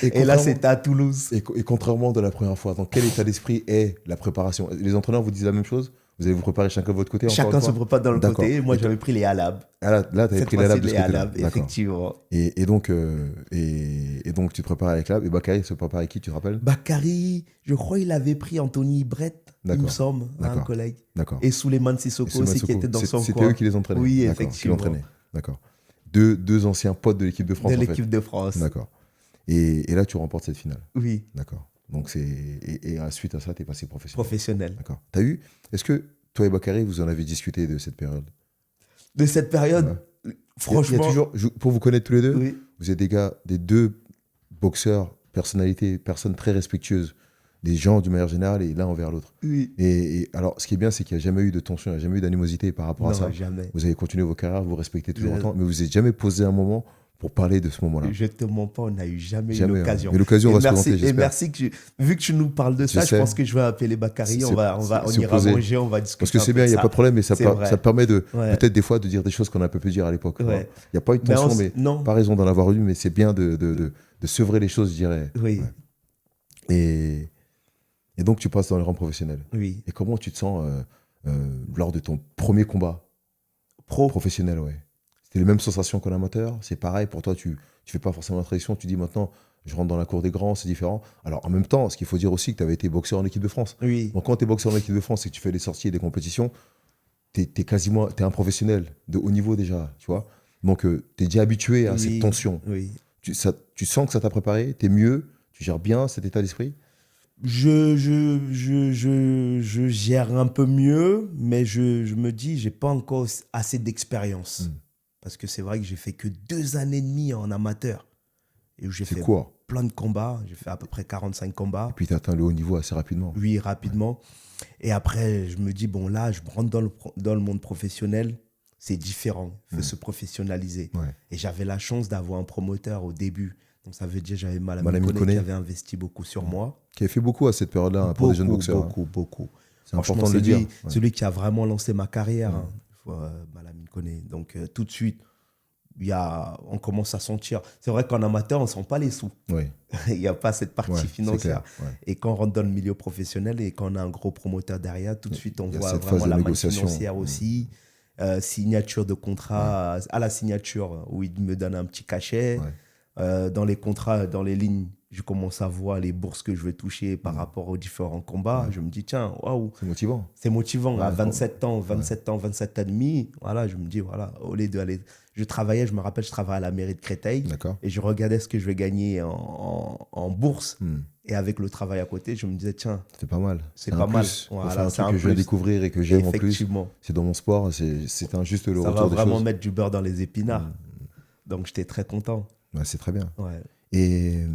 et là, c'était à Toulouse. Et contrairement de la première fois, dans quel état d'esprit est la préparation? Les entraîneurs vous disent la même chose? Vous allez vous préparer chacun de votre côté? Chacun se prépare dans le côté. Moi, j'avais pris les Halab. Là, tu avais pris les Halab de ce côté-là. Effectivement. Et donc, tu te prépares avec Halab. Et Bakary se prépare avec qui, tu te rappelles? Bakary, je crois qu'il avait pris Anthony Brett, il me semble, un collègue. D'accord. Et Souleymane Sissoko aussi, qui était dans son coin. C'était eux qui les entraînaient? Oui, effectivement. D'accord. Deux anciens potes de l'équipe de France. De l'équipe de France. D'accord. Et là, tu remportes cette finale. Oui. D'accord. Donc, et suite à ça, tu es passé professionnel. D'accord. Est-ce que toi et Bakary, vous en avez discuté de cette période? De cette période, franchement. Il y a toujours, pour vous connaître tous les deux, oui. Vous êtes des deux boxeurs, personnalités, personnes très respectueuses, des gens d'une manière générale, et l'un envers l'autre. Oui. Et alors, ce qui est bien, c'est qu'il n'y a jamais eu de tension, il n'y a jamais eu d'animosité par rapport à ça. Jamais. Vous avez continué vos carrières, vous respectez toujours autant, mais vous n'avez jamais posé un moment pour parler de ce moment-là. Je ne te mens pas, on n'a eu jamais eu l'occasion. Mais l'occasion va se présenter, j'espère. Et merci vu que tu nous parles de ça, je pense que je vais appeler Bakary, on ira manger, on va discuter. Parce que c'est bien, il n'y a pas de problème, mais ça permet peut-être des fois de dire des choses qu'on a peu pu dire à l'époque. Il n'y a pas eu de tension, mais pas raison d'en avoir eu, mais c'est bien de sevrer les choses, je dirais. Oui. Ouais. Et donc, tu passes dans les rangs professionnels. Oui. Et comment tu te sens lors de ton premier combat professionnel? Ouais. C'était les mêmes sensations qu'en amateur? C'est pareil pour toi, tu fais pas forcément la tradition, tu dis maintenant, je rentre dans la cour des grands, c'est différent. Alors en même temps, ce qu'il faut dire aussi, que tu avais été boxeur en équipe de France. Oui. Donc quand tu es boxeur en équipe de France et que tu fais des sorties et des compétitions, tu es un professionnel de haut niveau déjà, tu vois. Donc tu es déjà habitué à cette tension. Oui. Tu sens que ça t'a préparé, tu es mieux, tu gères bien cet état d'esprit? Je gère un peu mieux, mais je me dis, j'ai pas encore assez d'expérience. Parce que c'est vrai que j'ai fait que 2 années et demie en amateur. Et où j'ai fait plein de combats. J'ai fait à peu près 45 combats. Et puis tu as atteint le haut niveau assez rapidement. Oui, rapidement. Ouais. Et après, je me dis, bon là, je rentre dans le monde professionnel. C'est différent. Il faut se professionnaliser. Ouais. Et j'avais la chance d'avoir un promoteur au début. Donc ça veut dire que j'avais Malamine Koné qui avait investi beaucoup sur moi. Qui a fait beaucoup à cette période-là pour des jeunes boxeurs. Beaucoup. C'est important de le dire. Celui qui a vraiment lancé ma carrière, Malamine Koné. Donc tout de suite, on commence à sentir. C'est vrai qu'en amateur, on ne sent pas les sous. Ouais. Il n'y a pas cette partie Ouais, c'est financière. clair, ouais. Et quand on rentre dans le milieu professionnel et qu'on a un gros promoteur derrière, tout de suite, on Il y a voit cette vraiment phase de la manne négociation. financière aussi. Signature de contrat à la signature, où il me donne un petit cachet. Ouais. Dans les contrats, dans les lignes, je commence à voir les bourses que je vais toucher par rapport aux différents combats. Je me dis, tiens, waouh, C'est motivant. c'est motivant. Ouais, À 27 ans, 27 ans, 27 ans et demi, voilà, je me dis, voilà, au lieu d'aller. Je travaillais, je me rappelle, je travaillais à la mairie de Créteil D'accord. et je regardais ce que je vais gagner en bourse. Et avec le travail à côté, je me disais, tiens, C'est pas mal. c'est un pas mal. plus. Voilà, C'est un c'est truc un que je viens plus. découvrir et que j'aime en plus. Effectivement. C'est dans mon sport. C'est juste le Ça va retour des vraiment choses. mettre du beurre dans les épinards. Donc, j'étais très content. Ouais, c'est très bien. Ouais. Et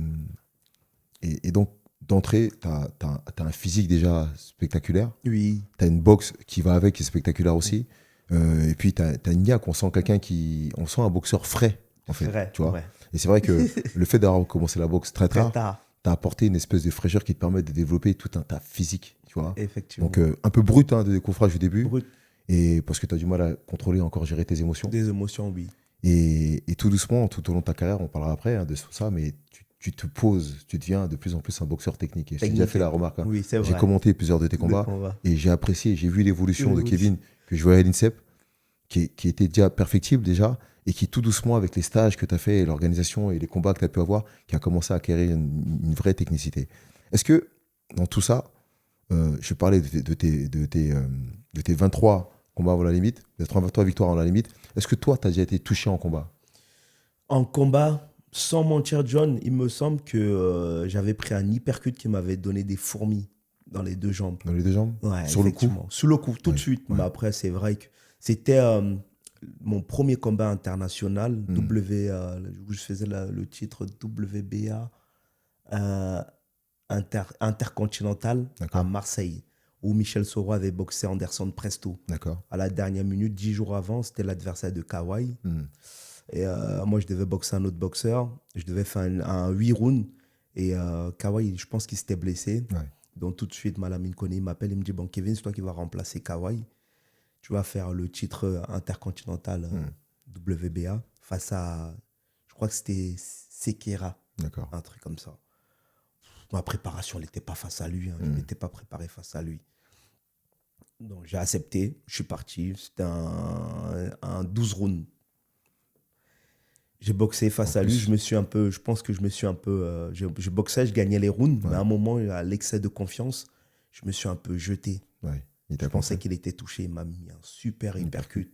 donc, d'entrée, tu as un physique déjà spectaculaire. Oui. Tu as une boxe qui va avec, qui est spectaculaire aussi. Et puis, tu as une niaque. On sent on sent un boxeur frais, en fait. Frais, Tu vois. ouais. Et c'est vrai que le fait d'avoir commencé la boxe très Très tard, tard. tu as apporté une espèce de fraîcheur qui te permet de développer tout un tas physique. Tu vois. Effectivement. Donc, un peu brut de décoffrage au début. Brut. Et parce que tu as du mal à contrôler, encore gérer tes émotions. Des émotions, oui. Et tout doucement, tout au long de ta carrière, on parlera après de tout ça, mais tu te poses, tu deviens de plus en plus un boxeur technique. Et j'ai déjà fait la remarque. Hein. Oui, c'est vrai. J'ai commenté plusieurs de tes combats et j'ai apprécié, j'ai vu l'évolution de Kevin que je voyais à l'INSEP, qui était déjà perfectible déjà, et qui tout doucement, avec les stages que tu as fait, et l'organisation et les combats que tu as pu avoir, qui a commencé à acquérir une vraie technicité. Est-ce que dans tout ça, je parlais de tes 23 combats avant la limite, des 23 victoires avant la limite, est-ce que toi, tu as déjà été touché en combat? En combat, sans mentir, John, il me semble que j'avais pris un hypercut qui m'avait donné des fourmis dans les deux jambes. Dans les deux jambes? Ouais, Sur le coup? Sur le coup, tout de Ouais, suite. ouais. Mais après, c'est vrai que c'était mon premier combat international, où je faisais le titre WBA intercontinental à D'accord. Marseille, où Michel Soro avait boxé Anderson Presto. D'accord. À la dernière minute, 10 jours avant, c'était l'adversaire de Kawhi. Et moi, je devais boxer un autre boxeur. Je devais faire un 8 rounds. Et Kawhi, je pense qu'il s'était blessé. Ouais. Donc, tout de suite, Malamine Koné m'appelle et me dit, bon, Kevin, c'est toi qui vas remplacer Kawhi. Tu vas faire le titre intercontinental WBA face à, je crois que c'était Sekera. D'accord. Un truc comme ça. Ma préparation, elle n'était pas face à lui. Hein. Je ne m'étais pas préparé face à lui. Donc, j'ai accepté. Je suis parti. C'était un 12 rounds. J'ai boxé face à lui. Je pense que je me suis un peu... je boxais, je gagnais les rounds. Mais à un moment, à l'excès de confiance, je me suis un peu jeté. Ouais. Je pensais qu'il était touché. Il m'a mis un super hypercut.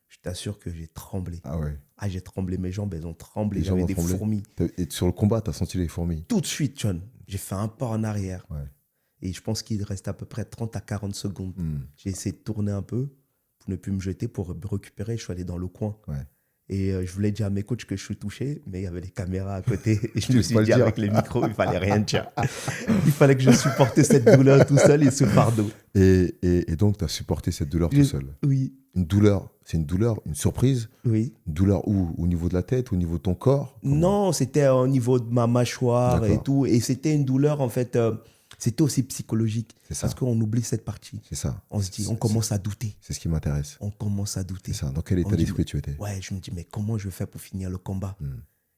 Je t'assure que j'ai tremblé. Ah ouais. Ah, j'ai tremblé. Mes jambes, elles ont tremblé. Les jambes J'avais ont des tremblé. fourmis. Et sur le combat, tu as senti les fourmis? Tout de suite, John. J'ai fait un pas en arrière. Ouais. Et je pense qu'il reste à peu près 30 à 40 secondes. J'ai essayé de tourner un peu pour ne plus me jeter, pour me récupérer. Je suis allé dans le coin. Ouais. Et je voulais dire à mes coachs que je suis touché, mais il y avait les caméras à côté. Et je me suis dit, avec les micros, il fallait rien dire. Il fallait que je supporte cette douleur tout seul et ce fardeau. Et donc, tu as supporté cette douleur tout seul? Oui. Une douleur, c'est une douleur, une surprise? Oui. Une douleur où? Au niveau de la tête, au niveau de ton corps? Non, c'était au niveau de ma mâchoire et D'accord. tout. Et c'était une douleur, en fait, c'était aussi psychologique. C'est ça. Parce qu'on oublie cette partie. C'est ça. On se dit, on commence à douter. C'est ce qui m'intéresse. On commence à douter. C'est ça. Dans quel On état dit, d'esprit tu étais? Ouais, je me dis, mais comment je vais faire pour finir le combat?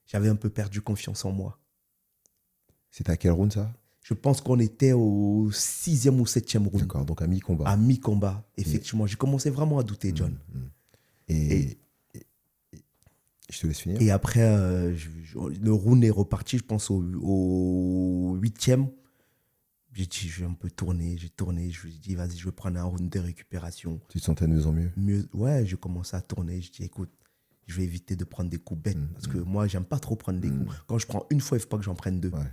J'avais un peu perdu confiance en moi. C'était à quel round, ça? Je pense qu'on était au 6e ou 7e round. D'accord, donc à mi-combat. À mi-combat, effectivement. J'ai commencé vraiment à douter, John. Et je te laisse finir. Et après, le round est reparti, je pense, au 8e. J'ai dit, je vais un peu tourner. J'ai tourné. Je me suis dit, vas-y, je vais prendre un round de récupération. Tu te sentais de mieux en mieux? Ouais, j'ai commencé à tourner. Je dis, écoute, je vais éviter de prendre des coups bêtes. Parce que moi, j'aime pas trop prendre des coups. Quand je prends une fois, il ne faut pas que j'en prenne deux. Ouais.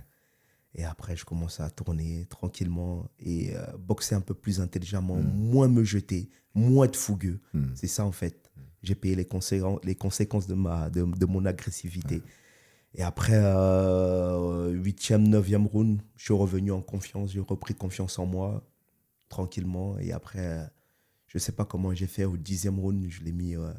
Et après, je commence à tourner tranquillement et boxer un peu plus intelligemment, moins me jeter, moins être fougueux. C'est ça, en fait. J'ai payé les conséquences de mon agressivité. Et après, 8e, 9e round, je suis revenu en confiance. J'ai repris confiance en moi, tranquillement. Et après, je ne sais pas comment j'ai fait. Au 10e round, je l'ai mis... ouais,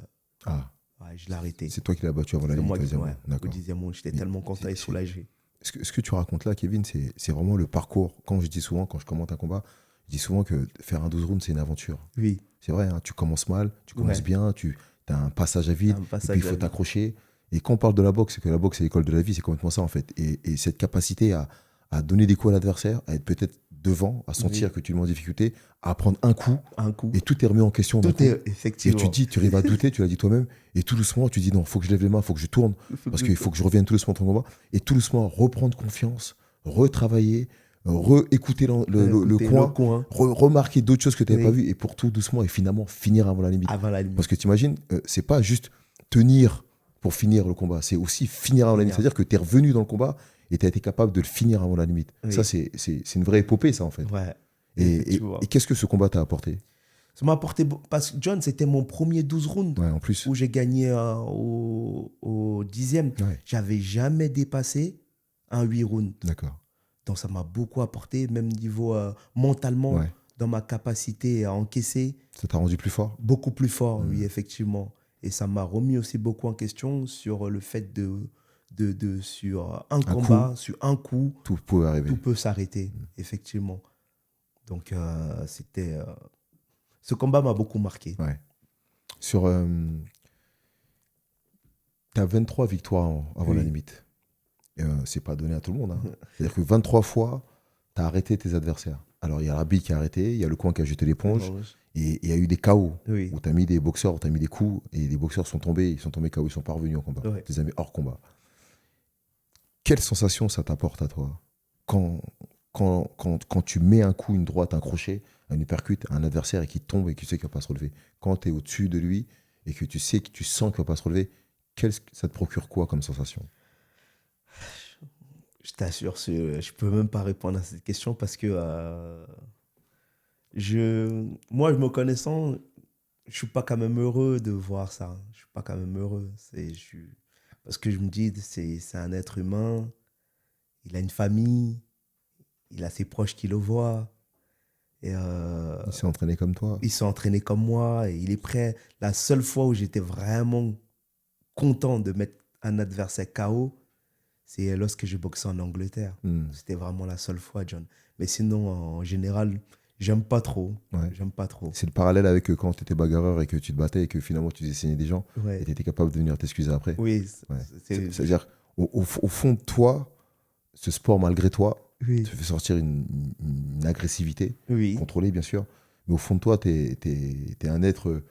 je l'ai arrêté. C'est toi qui l'as battu avant la limite. Moi, D'accord. au 10e round, j'étais tellement content et soulagé. Ce que tu racontes là, Kevin, c'est vraiment le parcours. Quand je commente un combat, je dis souvent que faire un 12 rounds, c'est une aventure. Oui. C'est vrai, hein, tu commences mal, tu commences bien, tu as un passage à vide, Un et passage puis il à faut vide. t'accrocher. Et quand on parle de la boxe, c'est que la boxe, c'est l'école de la vie, c'est complètement ça, en fait. Et cette capacité à donner des coups à l'adversaire, à être peut-être devant, à sentir que tu le mets en difficulté, à prendre un coup, Un coup. et tout est remis en question d'un Tout coup. est Et effectivement. tu dis, tu arrives à douter, tu l'as dit toi-même, et tout doucement, tu dis non, il faut que je lève les mains, il faut que je tourne, parce qu'il faut que je revienne tout doucement dans ton combat, et tout doucement reprendre confiance, retravailler, écouter le Écoutez, coin, coin remarquer d'autres choses que tu n'avais Oui. pas vues, et pour tout doucement, et finalement finir avant la limite. avant la limite. Parce que tu imagines, c'est pas juste tenir pour finir le combat, c'est aussi finir avant la limite. C'est-à-dire que tu es revenu dans le combat et tu as été capable de le finir avant la limite. Oui. Ça, c'est une vraie épopée, ça, en fait. Ouais. Et qu'est-ce que ce combat t'a apporté? Ça m'a apporté. Parce que John, c'était mon premier 12 rounds Ouais, en plus. où j'ai gagné au 10e. Ouais, J'avais jamais dépassé un 8 rounds. d'accord. Donc ça m'a beaucoup apporté, même niveau mentalement, Ouais. dans ma capacité à encaisser. Ça t'a rendu plus fort? Beaucoup plus fort, oui, effectivement. Et ça m'a remis aussi beaucoup en question sur le fait sur un combat, sur un coup, Tout pouvait arriver. tout peut s'arrêter, effectivement. Donc, ce combat m'a beaucoup marqué. Ouais. Sur. T'as 23 victoires avant la limite. C'est pas donné à tout le monde. Hein. C'est-à-dire que 23 fois, t'as arrêté tes adversaires. Alors, il y a Rabi qui a arrêté, il y a le coin qui a jeté l'éponge, et il y a eu des KO Oui. où t'as mis des boxeurs, où t'as mis des coups, et les boxeurs sont tombés KO, ils sont pas revenus en combat. Ouais. Tu les as mis hors combat. Quelle sensation ça t'apporte à toi quand tu mets un coup, une droite, un crochet, un uppercut à un adversaire et qu'il tombe et que tu sais qu'il ne va pas se relever? Quand tu es au-dessus de lui et que tu sais que tu sens qu'il ne va pas se relever, ça te procure quoi comme sensation? Je t'assure, je ne peux même pas répondre à cette question parce que moi, me connaissant, je ne suis pas quand même heureux de voir ça. Je ne suis pas quand même heureux. Parce que je me dis, c'est un être humain, il a une famille, il a ses proches qui le voient. Et il s'est entraîné comme toi. Il s'est entraîné comme moi et il est prêt. La seule fois où j'étais vraiment content de mettre un adversaire KO, c'est lorsque j'ai boxé en Angleterre. C'était vraiment la seule fois, John. Mais sinon, en général, j'aime pas trop. Ouais. J'aime pas trop. C'est le parallèle avec quand tu étais bagarreur et que tu te battais et que finalement tu faisais saigner des gens et tu étais capable de venir t'excuser après. Oui. Ouais. C'est-à-dire, au fond de toi, ce sport, malgré toi, te fait sortir une agressivité, contrôlée bien sûr, mais au fond de toi, tu es un être,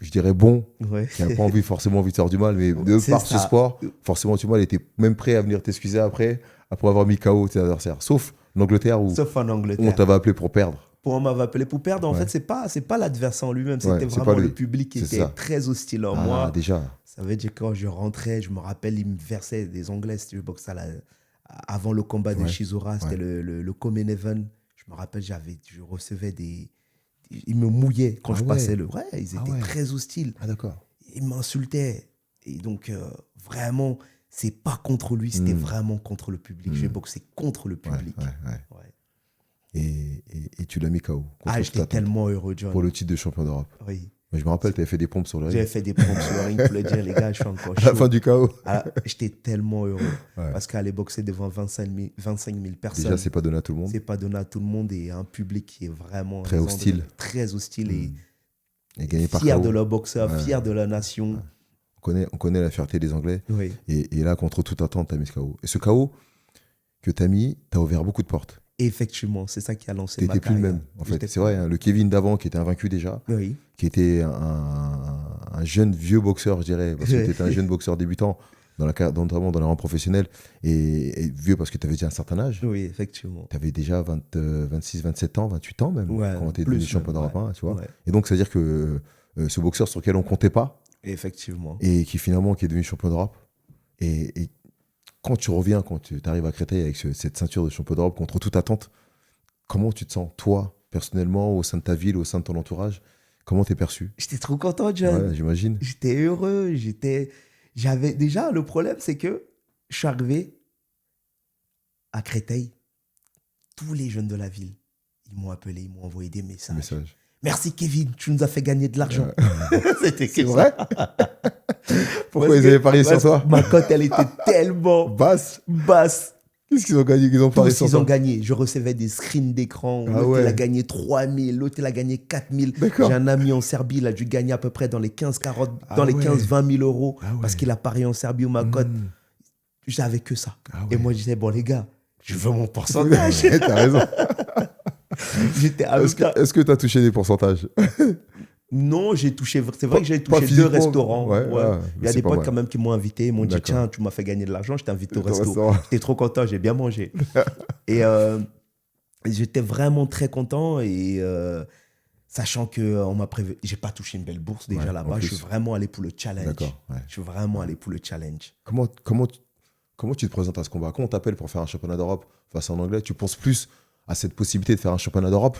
je dirais bon, qui n'a pas forcément envie de faire du mal, mais de par ce sport, forcément tu était même prêt à venir t'excuser après avoir mis KO tes adversaires. Sauf en Angleterre où on t'avait appelé pour perdre. On m'avait appelé pour perdre. En fait, c'est pas l'adversaire en lui-même, c'était vraiment le public qui était très hostile en moi. Déjà. Ça veut dire que quand je rentrais, je me rappelle, il me versait des Anglais. Si je boxais avant le combat de Chisora, c'était le Common Event. Je me rappelle, je recevais des... Ils me mouillaient quand je passais le... Ouais, ils étaient très hostiles. Ah, d'accord. Ils m'insultaient. Et donc, vraiment, c'est pas contre lui, c'était vraiment contre le public. J'ai boxé contre le public. Et tu l'as mis KO. J'étais tellement heureux, John. Pour le titre de champion d'Europe. Oui. Mais je me rappelle, tu avais fait des pompes sur le ring. J'avais fait des pompes sur le ring pour le dire, les gars, je suis encore chaud. À la fin du KO. J'étais tellement heureux. Parce qu'aller boxer devant 25 000 personnes. Déjà, c'est pas donné à tout le monde. C'est pas donné à tout le monde et un public qui est vraiment très hostile. Très hostile et gagné par fier KO. de leur boxeur, fier de la nation. On connaît la fierté des Anglais. Oui. Et là, contre toute attente, tu as mis ce KO. Et ce KO que tu as mis, tu as ouvert beaucoup de portes. Effectivement, c'est ça qui a lancé ma carrière. Tu n'étais plus le même, en fait. C'est vrai, hein, le Kevin d'avant qui était invaincu déjà, qui était un jeune vieux boxeur, je dirais, parce que tu étais un jeune boxeur débutant, notamment dans les rangs professionnels, et vieux parce que tu avais déjà un certain âge. Oui, effectivement. Tu avais déjà 26, 27 ans, 28 ans même, quand tu étais devenu champion d'Europe, tu vois. Et donc, ça veut dire que ce boxeur sur lequel on ne comptait pas, effectivement, et qui finalement qui est devenu champion d'Europe, et quand tu reviens, quand tu arrives à Créteil avec cette ceinture de champion d'Europe contre toute attente, comment tu te sens, toi, personnellement, au sein de ta ville, au sein de ton entourage? Comment t'es perçu? J'étais trop content, John. Ouais, j'imagine. J'étais heureux. J'avais déjà, le problème, c'est que je suis arrivé à Créteil. Tous les jeunes de la ville, ils m'ont appelé, ils m'ont envoyé des messages. Merci Kevin, tu nous as fait gagner de l'argent. C'est vrai? Pourquoi ils avaient parié sur toi? Ma cote, elle était tellement basse Qu'est-ce qu'ils ont gagné? Ils ont pas Tous, ils ont gagné. Je recevais des screens d'écran. L'autre, il a gagné 3000. L'autre, il a gagné 4000. D'accord. J'ai un ami en Serbie, il a dû gagner à peu près dans les 15-20 000 euros parce qu'il a parié en Serbie au Macotte. J'avais que ça. Et moi, je disais, bon, les gars, je veux mon pourcentage. T'as raison. J'étais Est-ce que tu as touché des pourcentages? Non, j'ai touché. C'est vrai que j'ai pas touché 2 restaurants. Ouais, Il y a des potes mal. quand même qui m'ont invité. Ils m'ont dit, tiens, tu m'as fait gagner de l'argent, je t'ai invité au resto. J'étais trop content, j'ai bien mangé. Et j'étais vraiment très content. Et sachant qu'on m'a prévu, j'ai pas touché une belle bourse déjà là-bas. Je suis vraiment allé pour le challenge. Je suis vraiment allé pour le challenge. Comment tu te présentes à ce combat? Quand on t'appelle pour faire un championnat d'Europe face en anglais, tu penses plus à cette possibilité de faire un championnat d'Europe,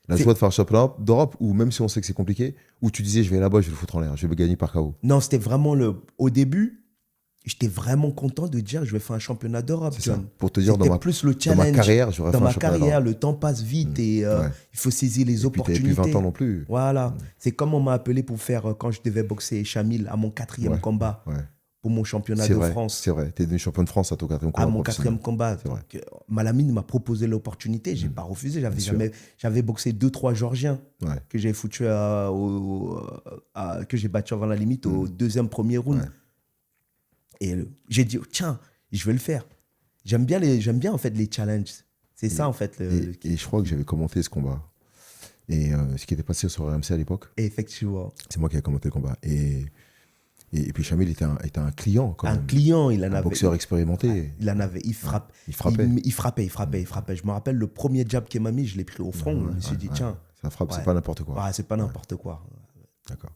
la joie de faire un championnat d'Europe, ou même si on sait que c'est compliqué, ou tu disais je vais là-bas, je vais le foutre en l'air, je vais gagner par KO? Non, c'était vraiment au début, j'étais vraiment content de dire je vais faire un championnat d'Europe. C'est ça. Pour te dire, dans ma carrière, j'aurais fait un championnat d'Europe. Le temps passe vite et il faut saisir les opportunités. Puis 20 ans non plus. Voilà. C'est comme on m'a appelé pour faire, quand je devais boxer Chamil à mon 4e combat. Pour mon championnat de France. C'est vrai, tu es devenu champion de France à ton 4e combat. À mon 4e combat. Donc, Malamine m'a proposé l'opportunité, j'ai pas refusé. J'avais boxé 2-3 Georgiens que j'ai foutu que j'ai battu avant la limite au 2e, 1er round. Et j'ai dit, tiens, je vais le faire. J'aime bien en fait les challenges. C'est ça en fait. Et je crois que j'avais commenté ce combat. Et ce qui était passé sur RMC à l'époque. Effectivement. C'est moi qui ai commenté le combat. Et puis Chamil était un client quand même. Un client, il en avait. Un boxeur expérimenté. Il en avait, il frappait. Il frappait. Je me rappelle le premier jab qu'il m'a mis, je l'ai pris au front. Je me suis dit, tiens. Ça frappe, c'est pas n'importe quoi. Ouais, c'est pas n'importe quoi. D'accord.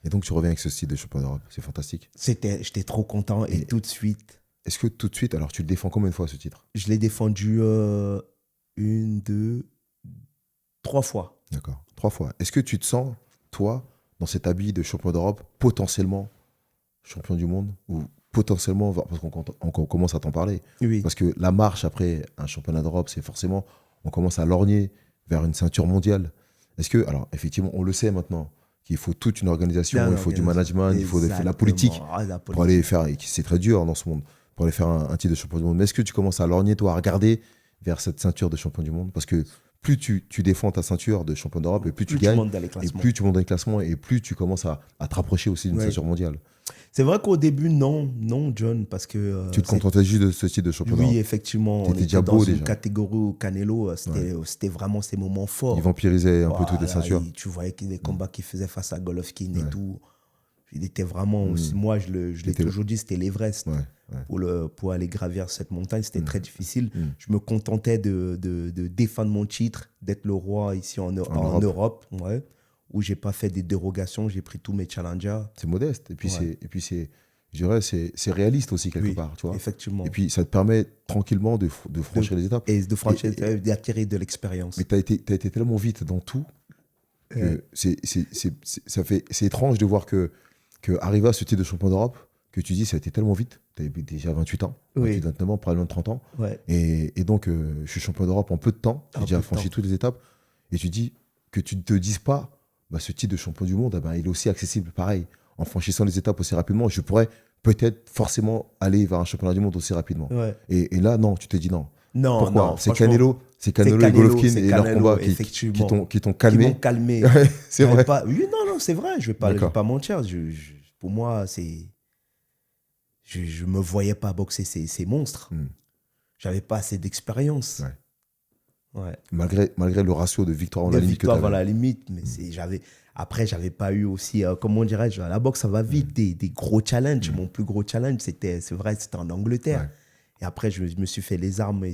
Et donc tu reviens avec ce style de champion d'Europe, c'est fantastique. J'étais trop content et tout de suite. Est-ce que tout de suite, alors tu le défends combien de fois ce titre? Je l'ai défendu 1, 2, 3 fois. D'accord, 3 fois. Est-ce que tu te sens, toi, dans cet habit de champion d'Europe, potentiellement champion du monde, ou potentiellement, parce qu'on commence à t'en parler, parce que la marche après un championnat d'Europe, c'est forcément, on commence à lorgner vers une ceinture mondiale. Est-ce que, alors effectivement, on le sait maintenant, qu'il faut toute une organisation, il faut du management, il faut de la politique pour aller faire, et c'est très dur dans ce monde, pour aller faire un titre de champion du monde. Mais est-ce que tu commences à lorgner, toi, à regarder vers cette ceinture de champion du monde? Parce que plus tu défends ta ceinture de champion d'Europe, et plus tu gagnes, et plus tu montes dans les classements, et plus tu commences à te rapprocher aussi d'une ceinture mondiale. C'est vrai qu'au début, non, John, parce que... tu te contentais juste de ce type de champion d'Europe? Oui, effectivement. On était dans une catégorie où Canelo, c'était vraiment ses moments forts. Il vampirisaient un peu toutes les ceintures. Tu voyais que les combats qu'il faisait face à Golovkin et tout. Il était vraiment... Moi, je l'ai toujours dit, c'était l'Everest. Pour aller gravir cette montagne, c'était très difficile. Je me contentais de défendre mon titre, d'être le roi ici en Europe. Où j'ai pas fait des dérogations, j'ai pris tous mes challengers. C'est modeste. Et puis, je dirais, c'est réaliste aussi, quelque part. Tu vois. Effectivement. Et puis, ça te permet tranquillement de franchir les étapes. Et d'acquérir de l'expérience. Mais tu as été tellement vite dans tout que c'est étrange de voir que arriver à ce titre de champion d'Europe, que tu dis, ça a été tellement vite. Tu avais déjà 28 ans, 29 ans, probablement 30 ans. Et donc, je suis champion d'Europe en peu de temps. J'ai déjà franchi toutes les étapes. Et tu dis que tu ne te dises pas, ce titre de champion du monde, il est aussi accessible, pareil. En franchissant les étapes aussi rapidement, je pourrais peut-être forcément aller vers un championnat du monde aussi rapidement. Et là, non, tu te dis non. Non, pourquoi? non, c'est Canelo et Golovkin et leur combat qui t'ont calmé. Qui m'ont calmé. C'est vrai. Oui, non, c'est vrai. Je ne vais pas mentir. Pour moi, je ne me voyais pas boxer ces monstres. Je n'avais pas assez d'expérience. Malgré le ratio de victoire avant la limite. Victoire avant la limite, mais après, j'avais pas eu aussi, comment dirais-je, la boxe, ça va vite, des gros challenges. Mon plus gros challenge, c'était en Angleterre. Et après, je me suis fait les armes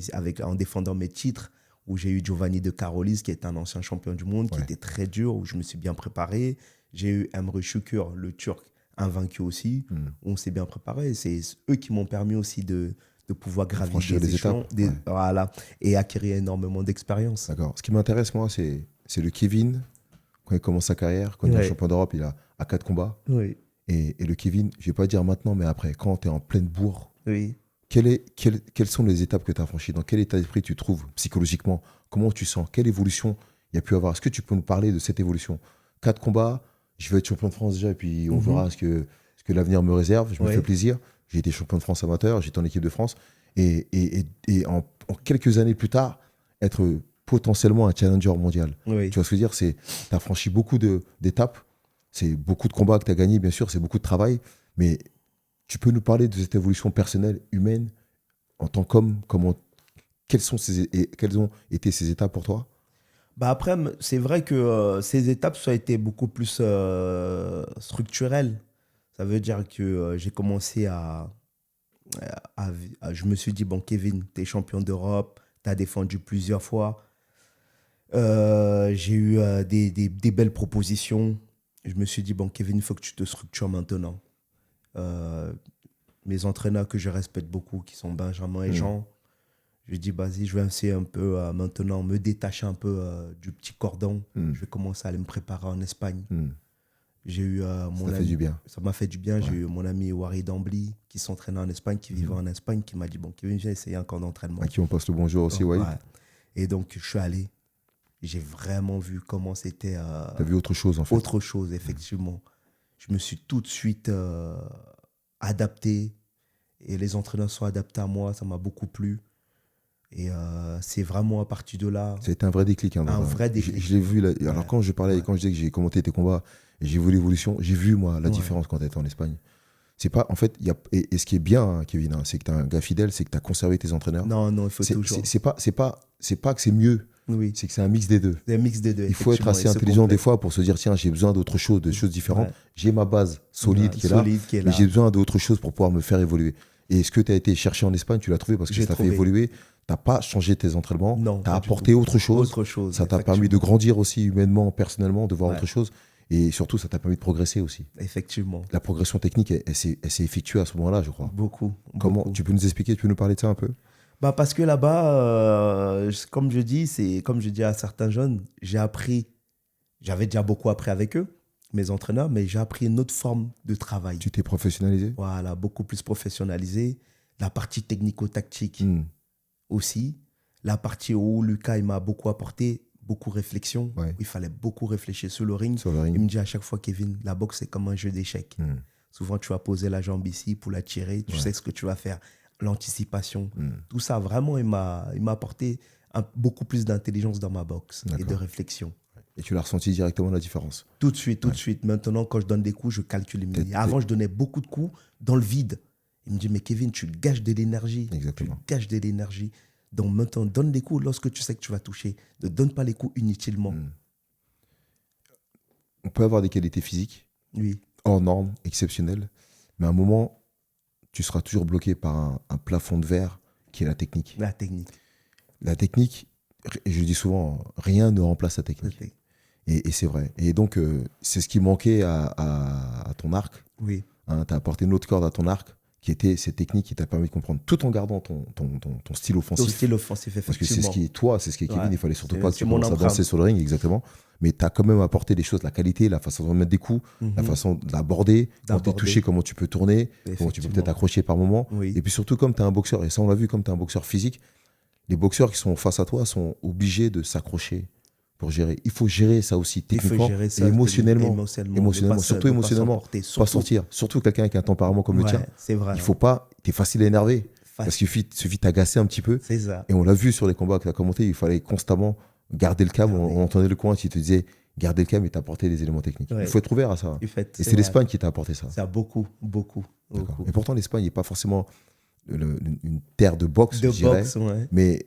en défendant mes titres, où j'ai eu Giovanni de Carolis, qui est un ancien champion du monde, qui était très dur, où je me suis bien préparé. J'ai eu Emre Şükür, le Turc, invaincu aussi, où on s'est bien préparé. C'est eux qui m'ont permis aussi de pouvoir gravir des échelons, et acquérir énormément d'expérience. D'accord. Ce qui m'intéresse, moi, c'est le Kevin, quand il commence sa carrière, quand il est champion d'Europe, il a 4 combats. Et le Kevin, je ne vais pas dire maintenant, mais après, quand tu es en pleine bourre, quelles sont les étapes que tu as franchies? Dans quel état d'esprit tu te trouves psychologiquement? Comment tu sens? Quelle évolution il y a pu avoir? Est-ce que tu peux nous parler de cette évolution? 4 combats, je vais être champion de France déjà, et puis on verra ce que l'avenir me réserve. Je me fais plaisir. J'ai été champion de France amateur, j'étais en équipe de France. et en quelques années plus tard, être potentiellement un challenger mondial. Oui. Tu vois ce que je veux dire? Tu as franchi beaucoup d'étapes, c'est beaucoup de combats que tu as gagnés, bien sûr, c'est beaucoup de travail, mais tu peux nous parler de cette évolution personnelle, humaine, en tant qu'homme, quelles ont été ces étapes pour toi? Bah après, c'est vrai que ces étapes ça a été beaucoup plus structurelles. Ça veut dire que j'ai commencé je me suis dit, bon, Kevin, tu es champion d'Europe, tu as défendu plusieurs fois. J'ai eu des belles propositions. Je me suis dit, bon, Kevin, il faut que tu te structures maintenant. Euh, Mes entraîneurs que je respecte beaucoup, qui sont Benjamin et Mm. Jean, je lui ai dit, vas-y, je vais essayer un peu maintenant, me détacher un peu du petit cordon. Mm. Je vais commencer à aller me préparer en Espagne. Mm. J'ai eu Ça mon t'a fait du ami, bien. ça m'a fait du bien. J'ai Ouais. eu mon ami Warid Ambli qui s'entraînait en Espagne, qui vivait Mhm. en Espagne, qui m'a dit, bon, Kevin, viens essayer un camp d'entraînement. À qui on passe le bonjour aussi, Donc, Walid. ouais. Et donc, je suis allé. J'ai vraiment vu comment c'était T'as vu autre chose, en fait. autre chose, effectivement. Je me suis tout de suite adapté et les entraîneurs sont adaptés à moi. Ça m'a beaucoup plu. Et c'est vraiment à partir de là, Ça a été un vrai déclic. Hein, un vrai déclic. Je l'ai vu. Là, alors, Ouais. quand je parlais, Ouais. quand je disais que j'ai commenté tes combats et j'ai vu l'évolution, j'ai vu, moi, la Ouais. différence quand tu étais en Espagne. C'est pas, en fait, et ce qui est bien, hein, Kevin, hein, c'est que tu es un gars fidèle, c'est que tu as conservé tes entraîneurs. Non, non, il faut toujours. C'est pas que c'est mieux, Oui, c'est que c'est un mix des deux. c'est un mix des deux. Il faut être effectivement, assez ils se intelligent des complètent. fois pour se dire, tiens, j'ai besoin d'autre chose, de choses différentes. Ouais. J'ai ma base solide Ouais, qui est là, solide qui est mais là. j'ai besoin d'autre chose pour pouvoir me faire évoluer. Et ce que tu as été chercher en Espagne, tu l'as trouvé parce que J'ai ça t'a fait trouvé. évoluer. Tu n'as pas changé tes entraînements, Non, tu as pas du apporté tout. autre chose. Autre chose. Ça t'a permis de effectivement. grandir aussi humainement, personnellement, de voir Ouais. autre chose. Et surtout, ça t'a permis de progresser aussi. Effectivement. La progression technique, elle s'est effectuée à ce moment-là, je crois. Beaucoup. Comment, Beaucoup. tu peux nous expliquer, tu peux nous parler de ça un peu? Bah parce que là-bas, comme je dis, c'est comme je dis à certains jeunes, j'ai appris, j'avais déjà beaucoup appris avec eux, mes entraîneurs, mais j'ai appris une autre forme de travail. Tu t'es professionnalisé? Voilà, beaucoup plus professionnalisé. La partie technico-tactique Hmm. aussi. La partie où Lucas, il m'a beaucoup apporté, beaucoup réflexion. Ouais. Il fallait beaucoup réfléchir sur le ring. Sur le Il ring. me dit à chaque fois, Kevin, la boxe, c'est comme un jeu d'échecs. Hmm. Souvent, tu vas poser la jambe ici pour la tirer. Tu Ouais. sais ce que tu vas faire. L'anticipation. Hmm. Tout ça, vraiment, il m'a apporté beaucoup plus d'intelligence dans ma boxe et de D'accord. réflexion. Et tu l'as ressenti directement la différence. Tout de suite, tout Ouais. de suite. Maintenant, quand je donne des coups, je calcule les T'es- milliers. Avant, je donnais beaucoup de coups dans le vide. Il me dit, mais Kevin, tu gages de l'énergie. Exactement. Tu gages de l'énergie. Donc maintenant, donne des coups lorsque tu sais que tu vas toucher. Ne donne pas les coups inutilement. Hmm. On peut avoir des qualités physiques Oui, hors normes, exceptionnelles, mais à un moment, tu seras toujours bloqué par un plafond de verre qui est la technique. la technique. La technique, et je dis souvent, rien ne remplace la technique. Et c'est vrai. Et donc, c'est ce qui manquait à ton arc. Oui, Tu as apporté une autre corde à ton arc, qui était cette technique qui t'a permis de comprendre, tout en gardant ton style ton offensif. style offensif, Parce que c'est effectivement. ce qui est toi, c'est ce qui est Kevin. Ouais. Il fallait surtout C'est- pas que c'est tu mon commences à empreinte. danser sur le ring, exactement. Mais tu as quand même apporté des choses, la qualité, la façon de remettre des coups, la Mhm. façon d'aborder, quand tu es D'aborder. touché, comment tu peux tourner, comment tu peux Effectivement. peut-être accrocher par moment. Oui. Et puis surtout, comme tu es un boxeur, et ça on l'a vu, comme tu es un boxeur physique, les boxeurs qui sont face à toi sont obligés de s'accrocher pour gérer. Il faut gérer ça aussi, Il faut techniquement gérer ça et émotionnellement. émotionnellement, Surtout émotionnellement. Pas sortir. Surtout quelqu'un qui a un tempérament comme le tien. C'est vrai. Il faut pas. Tu es facile à énerver. Parce qu'il suffit de t'agacer un petit peu. C'est ça. Et on l'a vu sur les combats que tu as commentés, il fallait constamment garder le calme. On entendait le coin qui te disait garder le calme et t'apporter des éléments techniques. Ouais. Il faut être ouvert à ça. Du fait, Et c'est vrai. l'Espagne qui t'a apporté ça. Ça a beaucoup, beaucoup, D'accord. beaucoup. Et pourtant, l'Espagne n'est pas forcément une terre de boxe, De je dirais. boxe, ouais. Mais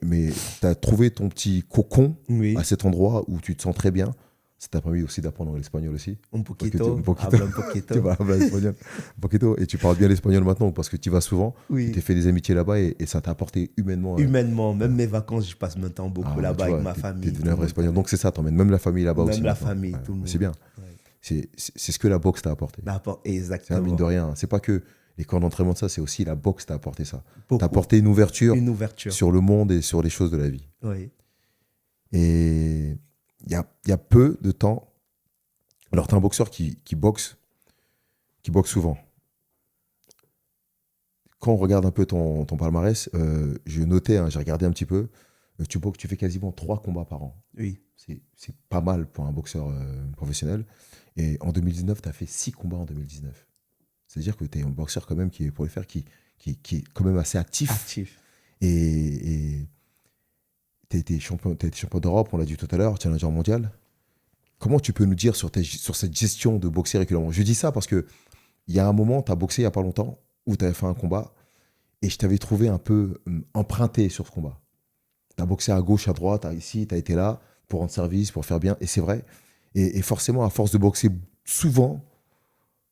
tu as trouvé ton petit cocon Oui. à cet endroit où tu te sens très bien. Ça t'a permis aussi d'apprendre l'espagnol aussi. Un poquito. Un poquito. Habla un poquito. Tu vas hablar espagnol. Un poquito. Et tu parles bien l'espagnol maintenant parce que tu y vas souvent. Oui. Tu t'es fait des amitiés là-bas et ça t'a apporté humainement. Humainement, même mes vacances, je passe maintenant beaucoup Ah, là-bas tu avec vois, ma famille. T'es devenu tout un le vrai monde espagnol. Donc c'est ça, t'emmènes même la famille là-bas Même aussi. la maintenant. famille, tout le monde. C'est bien. Ouais. C'est ce que la boxe t'a apporté. D'accord, C'est un exactement. mine de rien. C'est pas que les camps d'entraînement de ça, c'est aussi la boxe t'a apporté ça. Beaucoup. T'as apporté une ouverture Une ouverture. sur le monde et sur les choses de la vie. Oui. Et il y a peu de temps. Alors, tu es un boxeur qui boxe souvent. Quand on regarde un peu ton palmarès, je notais, hein, j'ai regardé un petit peu, tu fais quasiment 3 combats par an. Oui. C'est pas mal pour un boxeur professionnel. Et en 2019, tu as fait 6 combats en 2019. C'est-à-dire que tu es un boxeur quand même qui est, pour le faire, qui est quand même assez actif. Actif. Et tu as été champion d'Europe, on l'a dit tout à l'heure, challenger mondial. Comment tu peux nous dire sur cette gestion de boxer régulièrement? Je dis ça parce qu'il y a un moment, tu as boxé il n'y a pas longtemps, où tu avais fait un combat, et je t'avais trouvé un peu emprunté sur ce combat. Tu as boxé à gauche, à droite, ici, tu as été là pour rendre service, pour faire bien, et c'est vrai. Et forcément, à force de boxer souvent,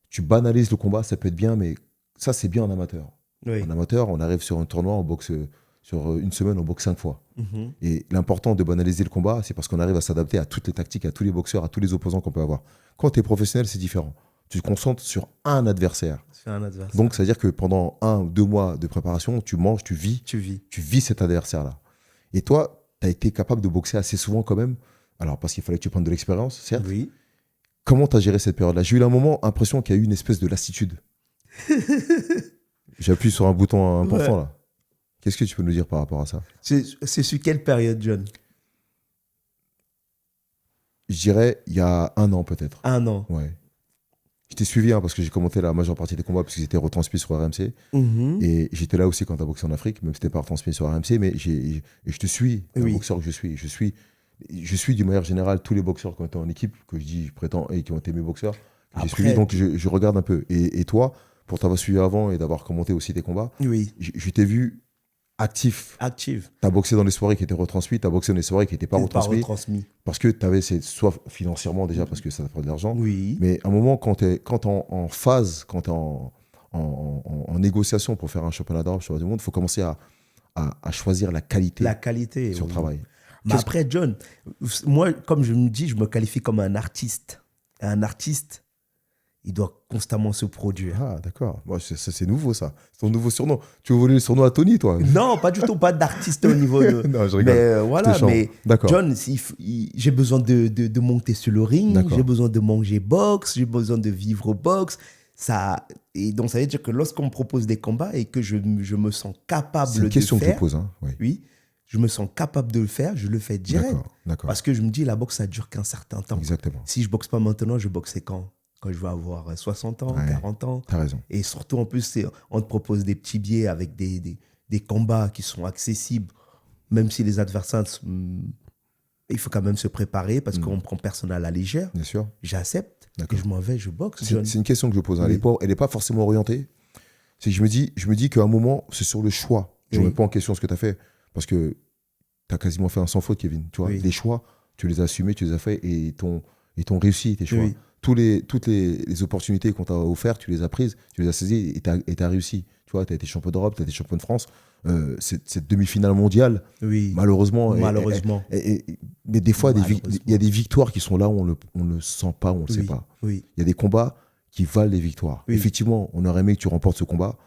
tu banalises le combat, ça peut être bien, mais ça, c'est bien en amateur. Oui. En amateur, on arrive sur un tournoi, on boxe, sur une semaine, on boxe 5 fois. Mhm. Et l'important de banaliser le combat, c'est parce qu'on arrive à s'adapter à toutes les tactiques, à tous les boxeurs, à tous les opposants qu'on peut avoir. Quand tu es professionnel, c'est différent. Tu te concentres sur un adversaire. C'est un adversaire. Donc, ça veut dire que pendant 1 ou 2 mois de préparation, tu manges, tu vis cet adversaire-là. Et toi, tu as été capable de boxer assez souvent quand même. Alors, parce qu'il fallait que tu prennes de l'expérience, certes. Oui. Comment tu as géré cette période-là? J'ai eu un moment l'impression qu'il y a eu une espèce de lassitude. J'appuie sur un bouton important là. Qu'est-ce que tu peux nous dire par rapport à ça? C'est sur quelle période, John? Je dirais il y a 1 an peut-être. 1 an. Ouais. Je t'ai suivi parce que j'ai commenté la majeure partie des combats parce qu'ils étaient retransmis sur RMC. Mhm. Et j'étais là aussi quand tu as boxé en Afrique, même si c'était pas retransmis sur RMC, mais je te suis, un boxeur que je suis. Je suis d'une manière générale tous les boxeurs qui ont été en équipe, que je dis prétends, et qui ont été mes boxeurs, que j'ai suivi. Donc je regarde un peu. Et toi, pour t'avoir suivi avant et d'avoir commenté aussi tes combats, je t'ai vu actif. Tu as boxé dans les soirées qui étaient retransmises, tu as boxé dans les soirées qui n'étaient pas retransmises. Parce que tu avais soit financièrement déjà, parce que ça te prend de l'argent. Oui. Mais à un moment, quand tu es en phase, quand tu es en négociation pour faire un championnat d'Europe, championnat du monde, il faut commencer à choisir la qualité sur le travail. Mais après, John, moi, comme je me dis, je me qualifie comme un artiste. Et un artiste, il doit constamment se produire. Ah, d'accord. Moi, c'est nouveau, ça. C'est ton nouveau surnom. Tu veux voler le surnom à Tony, toi? Non, pas du tout. Pas d'artiste au niveau de... Non, je rigole. Mais voilà, mais John, j'ai besoin de monter sur le ring, j'ai besoin de manger boxe, j'ai besoin de vivre boxe. Et donc, ça veut dire que lorsqu'on me propose des combats et que je me sens capable de le faire... C'est une question que je pose. Hein. Oui, je me sens capable de le faire, je le fais direct. D'accord. Parce que je me dis, la boxe, ça dure qu'un certain temps. Exactement. Si je boxe pas maintenant, je boxerai quand je vais avoir 60 ans, 40 ans. T'as raison. Et surtout, en plus, on te propose des petits billets avec des combats qui sont accessibles, même si les adversaires, il faut quand même se préparer parce qu'on prend personne à la légère. Bien sûr. J'accepte et je m'en vais, je boxe. C'est une question que je pose. Elle n'est pas forcément orientée. C'est que je me dis qu'à un moment, c'est sur le choix. Je ne remets pas en question ce que tu as fait. Parce que tu as quasiment fait un sans faute, Kevin. Tu vois, les choix, tu les as assumés, tu les as faits et t'ont réussi tes choix. Toutes les opportunités qu'on t'a offertes, tu les as prises, tu les as saisies et tu as réussi. Tu vois, tu as été champion d'Europe, tu as été champion de France. Cette demi-finale mondiale, malheureusement. Mais des fois, il y a des victoires qui sont là où on ne le sent pas, on ne le sait pas. Il y a des combats qui valent des victoires. Effectivement, on aurait aimé que tu remportes ce combat,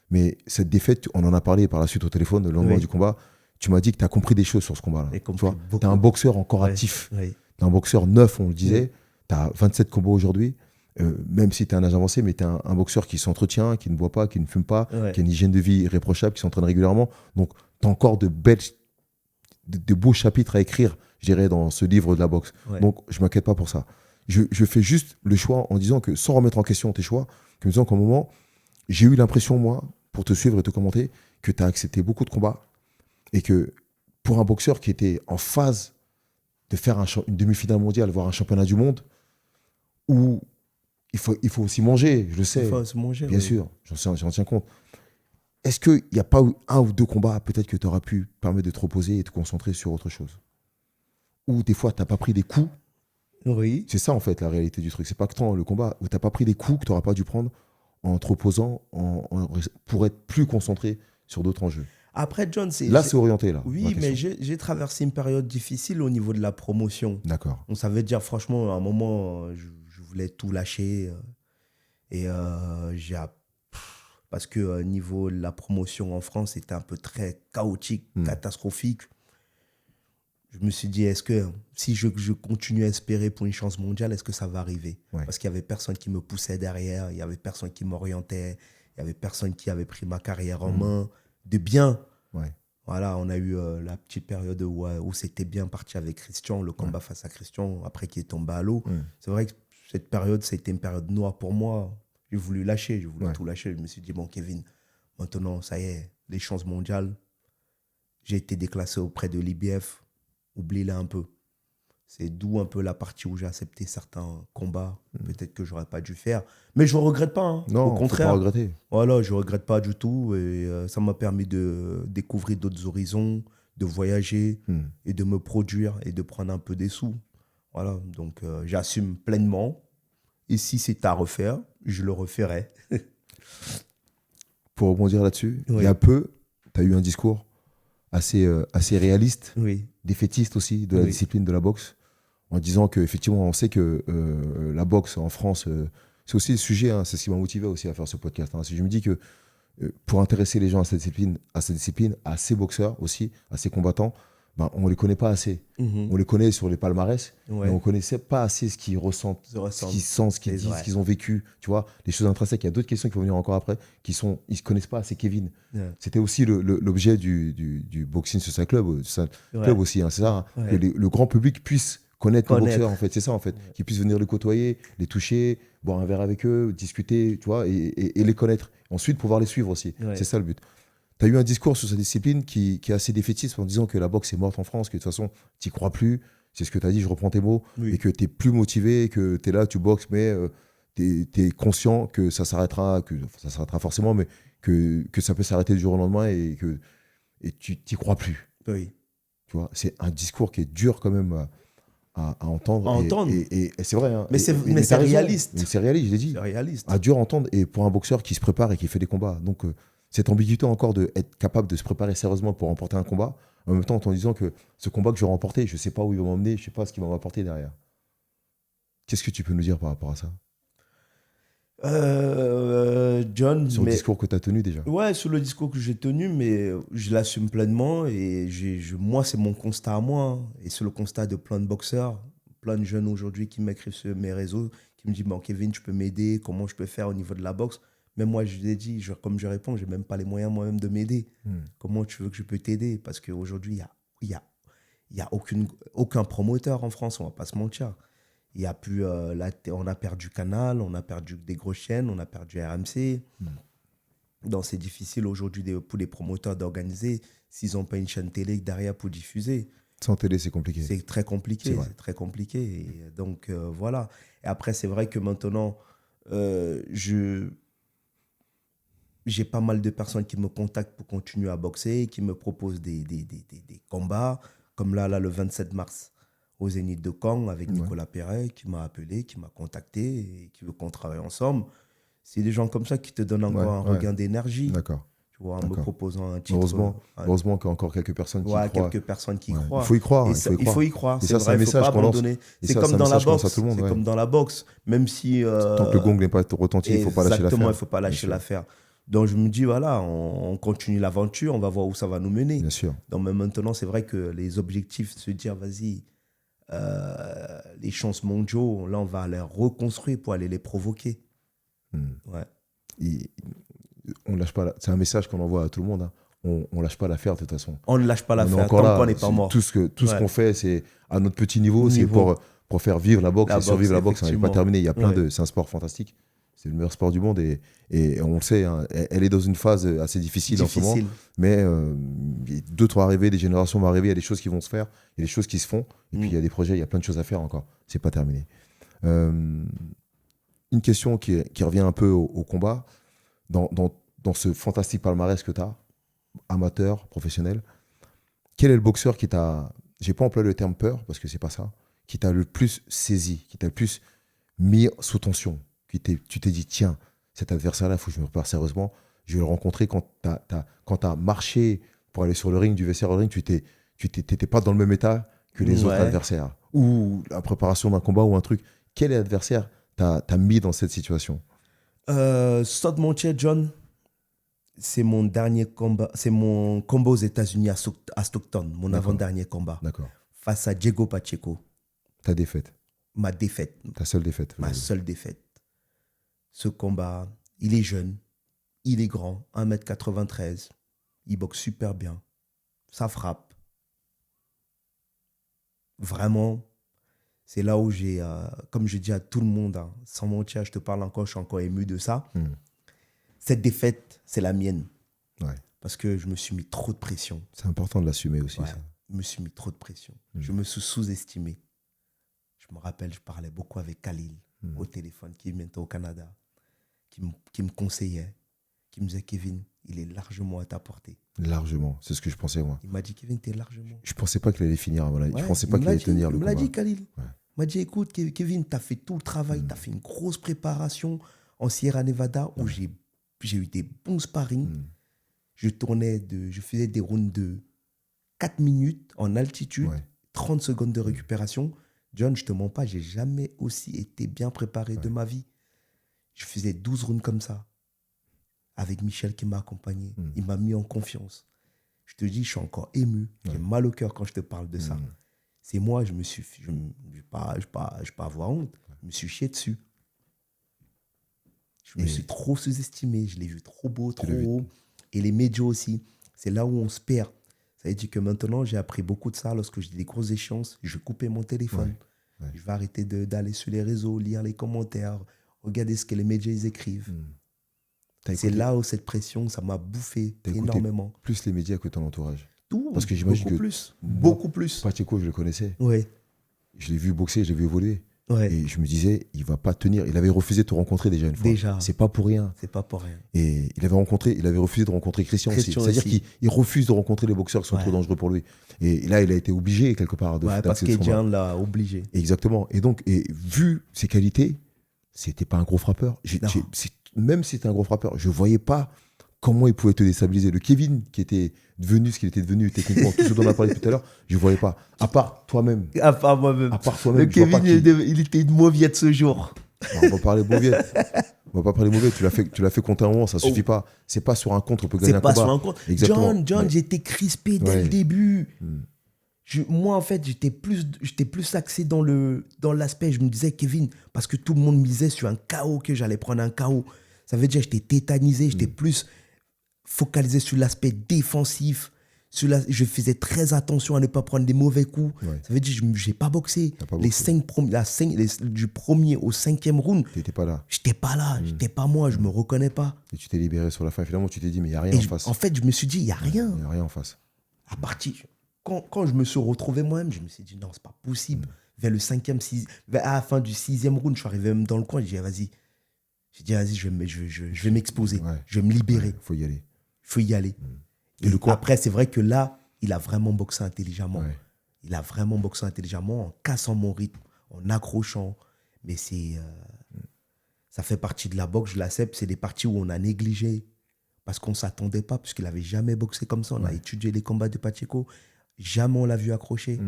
mais cette défaite, on en a parlé par la suite au téléphone, le lendemain du combat. Tu m'as dit que tu as compris des choses sur ce combat-là. Tu es un boxeur encore actif. Tu es un boxeur neuf, on le disait. Tu as 27 combats aujourd'hui. Même si tu es un âge avancé, mais tu es un boxeur qui s'entretient, qui ne boit pas, qui ne fume pas, qui a une hygiène de vie irréprochable, qui s'entraîne régulièrement. Donc, tu as encore de beaux chapitres à écrire, je dirais, dans ce livre de la boxe. Donc, je ne m'inquiète pas pour ça. Je fais juste le choix en disant que, sans remettre en question tes choix, que me disant qu'à un moment, j'ai eu l'impression, moi, pour te suivre et te commenter, que tu as accepté beaucoup de combats. Et que pour un boxeur qui était en phase de faire une demi-finale mondiale, voire un championnat du monde, où il faut aussi manger, je le sais. Il faut aussi manger, bien sûr, j'en tiens compte. Est-ce qu'il n'y a pas 1 ou 2 combats peut-être que tu auras pu permettre de te reposer et te concentrer sur autre chose? Ou des fois, tu n'as pas pris des coups. Oui. C'est ça, en fait, la réalité du truc. C'est pas que tant le combat où tu n'as pas pris des coups que tu n'auras pas dû prendre en te reposant pour être plus concentré sur d'autres enjeux. Après, John, c'est orienté, là. Oui, mais j'ai traversé une période difficile au niveau de la promotion. D'accord. Donc, ça veut dire, franchement, à un moment, je voulais tout lâcher. Parce que niveau de la promotion en France, c'était un peu très chaotique, catastrophique. Je me suis dit, est-ce que si je continue à espérer pour une chance mondiale, est-ce que ça va arriver? Parce qu'il n'y avait personne qui me poussait derrière, il n'y avait personne qui m'orientait, il n'y avait personne qui avait pris ma carrière en main. De bien. Voilà, on a eu la petite période où c'était bien parti avec Christian, le combat face à Christian, après qu'il est tombé à l'eau. C'est vrai que cette période, c'était une période noire pour moi. J'ai voulu lâcher, tout lâcher. Je me suis dit, bon, Kevin, maintenant, ça y est, les chances mondiales, J'ai été déclassé auprès de l'IBF. Oublie-le un peu. C'est d'où un peu la partie où j'ai accepté certains combats. Peut-être que j'aurais pas dû faire. Mais je ne regrette pas. Hein. Non, Au faut pas contraire. regretter. Voilà, je ne regrette pas du tout. Et ça m'a permis de découvrir d'autres horizons, de voyager et de me produire et de prendre un peu des sous. Voilà, donc j'assume pleinement. Et si c'est à refaire, je le referai. Pour rebondir là-dessus, il Oui. y a peu, tu as eu un discours assez réaliste, Oui, défaitiste aussi de la Oui. discipline de la boxe, en disant qu'effectivement, on sait que la boxe en France, c'est aussi le sujet, hein, c'est ce qui m'a motivé aussi à faire ce podcast. Hein. Si je me dis que pour intéresser les gens à cette discipline, à ces boxeurs aussi, à ces combattants, ben, on ne les connaît pas assez. On les connaît sur les palmarès, mais on ne connaissait pas assez ce qu'ils ressentent, ce qu'ils sentent, ce qu'ils disent, ce qu'ils ont vécu, tu vois, les choses intrinsèques. Il y a d'autres questions qui vont venir encore après, ils ne se connaissent pas assez Kevin. Yeah. C'était aussi l'objet du Boxing Social Club, club aussi, hein, c'est ça, hein, que le grand public puisse connaître nos boxeurs, en fait, c'est ça, en fait, qu'ils puissent venir les côtoyer, les toucher, boire un verre avec eux, discuter, tu vois, et les connaître. Ensuite, pouvoir les suivre aussi. C'est ça le but. Tu as eu un discours sur cette discipline qui est assez défaitiste en disant que la boxe est morte en France, que de toute façon, tu n'y crois plus. C'est ce que tu as dit, je reprends tes mots. Oui. Et que tu n'es plus motivé, que tu es là, tu boxes, mais tu es conscient que ça s'arrêtera forcément, mais que ça peut s'arrêter du jour au lendemain et tu n'y crois plus. Oui. Tu vois, c'est un discours qui est dur quand même à entendre. À entendre. Et c'est vrai. Hein. Mais c'est t'as raison. réaliste. Mais c'est réaliste, je l'ai dit. C'est réaliste. À dur à entendre et pour un boxeur qui se prépare et qui fait des combats. Donc, cette ambiguïté encore d'être capable de se préparer sérieusement pour remporter un combat, en même temps en disant que ce combat que je vais remporter, je ne sais pas où il va m'emmener, je ne sais pas ce qu'il va m'apporter derrière. Qu'est-ce que tu peux nous dire par rapport à ça? John, Sur le discours que tu as tenu déjà. Ouais, sur le discours que j'ai tenu, mais je l'assume pleinement et moi, c'est mon constat à moi. Hein. Et c'est le constat de plein de boxeurs, plein de jeunes aujourd'hui qui m'écrivent sur mes réseaux, qui me disent bon, Kevin, tu peux m'aider, comment je peux faire au niveau de la boxe. Même moi, je lui ai dit, comme je réponds, je n'ai même pas les moyens moi-même de m'aider. Comment tu veux que je peux t'aider? Parce qu'aujourd'hui, il y a aucun promoteur en France, on ne va pas se mentir. Il y a plus, on a perdu Canal, on a perdu des grosses chaînes, on a perdu RMC. Donc c'est difficile aujourd'hui pour les promoteurs d'organiser s'ils n'ont pas une chaîne télé derrière pour diffuser. Sans télé, c'est compliqué. C'est très compliqué. C'est très compliqué. Et donc voilà. Et après, c'est vrai que maintenant, j'ai pas mal de personnes qui me contactent pour continuer à boxer, qui me proposent des combats, comme là, le 27 mars au Zénith de Caen avec Nicolas Perret, qui m'a appelé, qui m'a contacté et qui veut qu'on travaille ensemble. C'est des gens comme ça qui te donnent encore un regain d'énergie. D'accord. Tu vois, en me proposant un titre. Heureusement qu'il y a encore quelques personnes qui croient. Quelques personnes qui croient. Il faut y croire. Il faut y croire. C'est vrai, il faut pas abandonner. C'est comme dans la boxe. C'est comme dans la boxe. Même si... Tant que le gong n'est pas retenti, il ne faut pas lâcher l'affaire. Exactement, il ne faut pas lâcher l'affaire. Donc je me dis, voilà, on continue l'aventure, on va voir où ça va nous mener. Bien sûr. Donc mais maintenant, c'est vrai que les objectifs, se dire, vas-y, les chances mondiaux, là, on va les reconstruire pour aller les provoquer. Ouais. On lâche pas. C'est un message qu'on envoie à tout le monde. Hein. On ne lâche pas l'affaire de toute façon. On ne lâche pas l'affaire tant qu'on n'est pas mort. Tout ce qu'on fait, c'est à notre petit niveau, c'est pour faire vivre la boxe et survivre la boxe. On n'est pas terminé. Il y a plein de. C'est un sport fantastique. C'est le meilleur sport du monde et on le sait. Hein, elle est dans une phase assez difficile en ce moment. Mais d'autres vont arriver, des générations vont arriver. Il y a des choses qui vont se faire, il y a des choses qui se font. Et puis il y a des projets, il y a plein de choses à faire encore. C'est pas terminé. Une question qui revient un peu au combat. Dans ce fantastique palmarès que tu as, amateur, professionnel, quel est le boxeur qui t'a, j'ai pas employé le terme peur parce que c'est pas ça, qui t'a le plus saisi, qui t'a le plus mis sous tension, tu t'es dit tiens, cet adversaire-là, il faut que je me prépare sérieusement, je vais le rencontrer quand t'as marché pour aller sur le ring, du vestiaire au ring, tu t'étais pas dans le même état que les autres adversaires, ou la préparation d'un combat ou un truc. Quel adversaire t'a mis dans cette situation? Sans te mentir, John, c'est mon dernier combat. C'est mon combat aux États-Unis à Stockton, mon avant-dernier combat. D'accord. Face à Diego Pacheco. Ta défaite. Ma défaite. Ta seule défaite. Ma seule défaite. Ce combat, il est jeune, il est grand, 1m93. Il boxe super bien. Ça frappe. Vraiment. C'est là où j'ai, comme je dis à tout le monde, hein, sans mentir, je te parle encore, je suis encore ému de ça. Cette défaite, c'est la mienne. Ouais. Parce que je me suis mis trop de pression. C'est important de l'assumer aussi, Ouais, ça. je me suis mis trop de pression. Je me suis sous-estimé. Je me rappelle, je parlais beaucoup avec Khalil au téléphone, qui est maintenant au Canada, qui me conseillait, qui me disait, Kevin, il est largement à ta portée. Largement, c'est ce que je pensais, moi. Il m'a dit, Kevin, t'es largement. Je pensais pas qu'il allait finir, voilà. Ouais, Je pensais pas il qu'il me l'a allait dit, tenir le Il me l'a combat. dit, Khalil. Ouais. Il m'a dit, écoute, Kevin, t'as fait tout le travail, t'as fait une grosse préparation en Sierra Nevada où j'ai eu des bons sparring. Je faisais des rounds de 4 minutes en altitude, Ouais. 30 secondes de récupération. John, je te mens pas, j'ai jamais aussi été bien préparé de ma vie. Je faisais 12 rounds comme ça, avec Michel qui m'a accompagné. Il m'a mis en confiance. Je te dis, je suis encore ému. J'ai mal au cœur quand je te parle de ça. C'est moi, je vais pas avoir honte. Je me suis chié dessus. Je me suis trop sous-estimé. Je l'ai vu trop beau, trop haut. Et les médias aussi. C'est là où on se perd. Ça veut dire que maintenant, j'ai appris beaucoup de ça. Lorsque j'ai des grosses échéances, je vais couper mon téléphone. Je vais arrêter d'aller sur les réseaux, lire les commentaires, regarder ce que les médias ils écrivent. C'est là où cette pression, ça m'a bouffé énormément. Plus les médias que ton entourage. Tout, parce que j'imagine que beaucoup plus. Pacheco, je le connaissais. Ouais. Je l'ai vu boxer, je l'ai vu évoluer. Ouais. Et je me disais, il va pas tenir. Il avait refusé de te rencontrer déjà une fois. Déjà. C'est pas pour rien. C'est pas pour rien. Et il avait refusé de rencontrer Christian aussi. C'est-à-dire qu'il refuse de rencontrer les boxeurs qui sont trop dangereux pour lui. Et là, il a été obligé quelque part de faire parce qu'Edjan l'a obligé. Exactement. Et donc, vu ses qualités, c'était pas un gros frappeur. Même si c'était un gros frappeur, je voyais pas comment il pouvait te déstabiliser. Le Kevin qui était devenu ce qu'il était devenu techniquement, tout ce dont on a parlé tout à l'heure, je voyais pas. À part toi-même. À part moi-même. Le Kevin, il était une mauviette ce jour. Non, on va parler mauviette. On va pas parler mauvais. Tu l'as fait contre un moment, ça suffit pas. C'est pas sur un contre on peut gagner un combat. C'est pas sur un contre. Exactement. John, j'étais crispé dès le début. Moi, en fait, j'étais plus axé dans l'aspect. Je me disais, Kevin, parce que tout le monde misait sur un KO, que j'allais prendre un KO. Ça veut dire que j'étais tétanisé, j'étais plus focalisé sur l'aspect défensif. Je faisais très attention à ne pas prendre des mauvais coups. Ça veut dire que je n'ai pas boxé. Du premier au 5e round, tu n'étais pas là. J'étais pas là, j'étais pas moi, je me reconnais pas. Et tu t'es libéré sur la fin. Finalement, tu t'es dit, mais il n'y a rien en face. En fait, je me suis dit, il n'y a rien. Il n'y a rien en face. À partir, quand je me suis retrouvé moi-même, je me suis dit, non, c'est pas possible. Vers à la fin du 6e round, je suis arrivé même dans le coin, j'ai dit, vas-y, je vais m'exposer, je vais me libérer. Il faut y aller. Il faut y aller. Et après, c'est vrai que là, il a vraiment boxé intelligemment. Il a vraiment boxé intelligemment en cassant mon rythme, en accrochant. Mais ça fait partie de la boxe, je l'accepte. C'est des parties où on a négligé parce qu'on ne s'attendait pas, puisqu'il n'avait jamais boxé comme ça. On a étudié les combats de Pacheco. Jamais on l'a vu accrocher.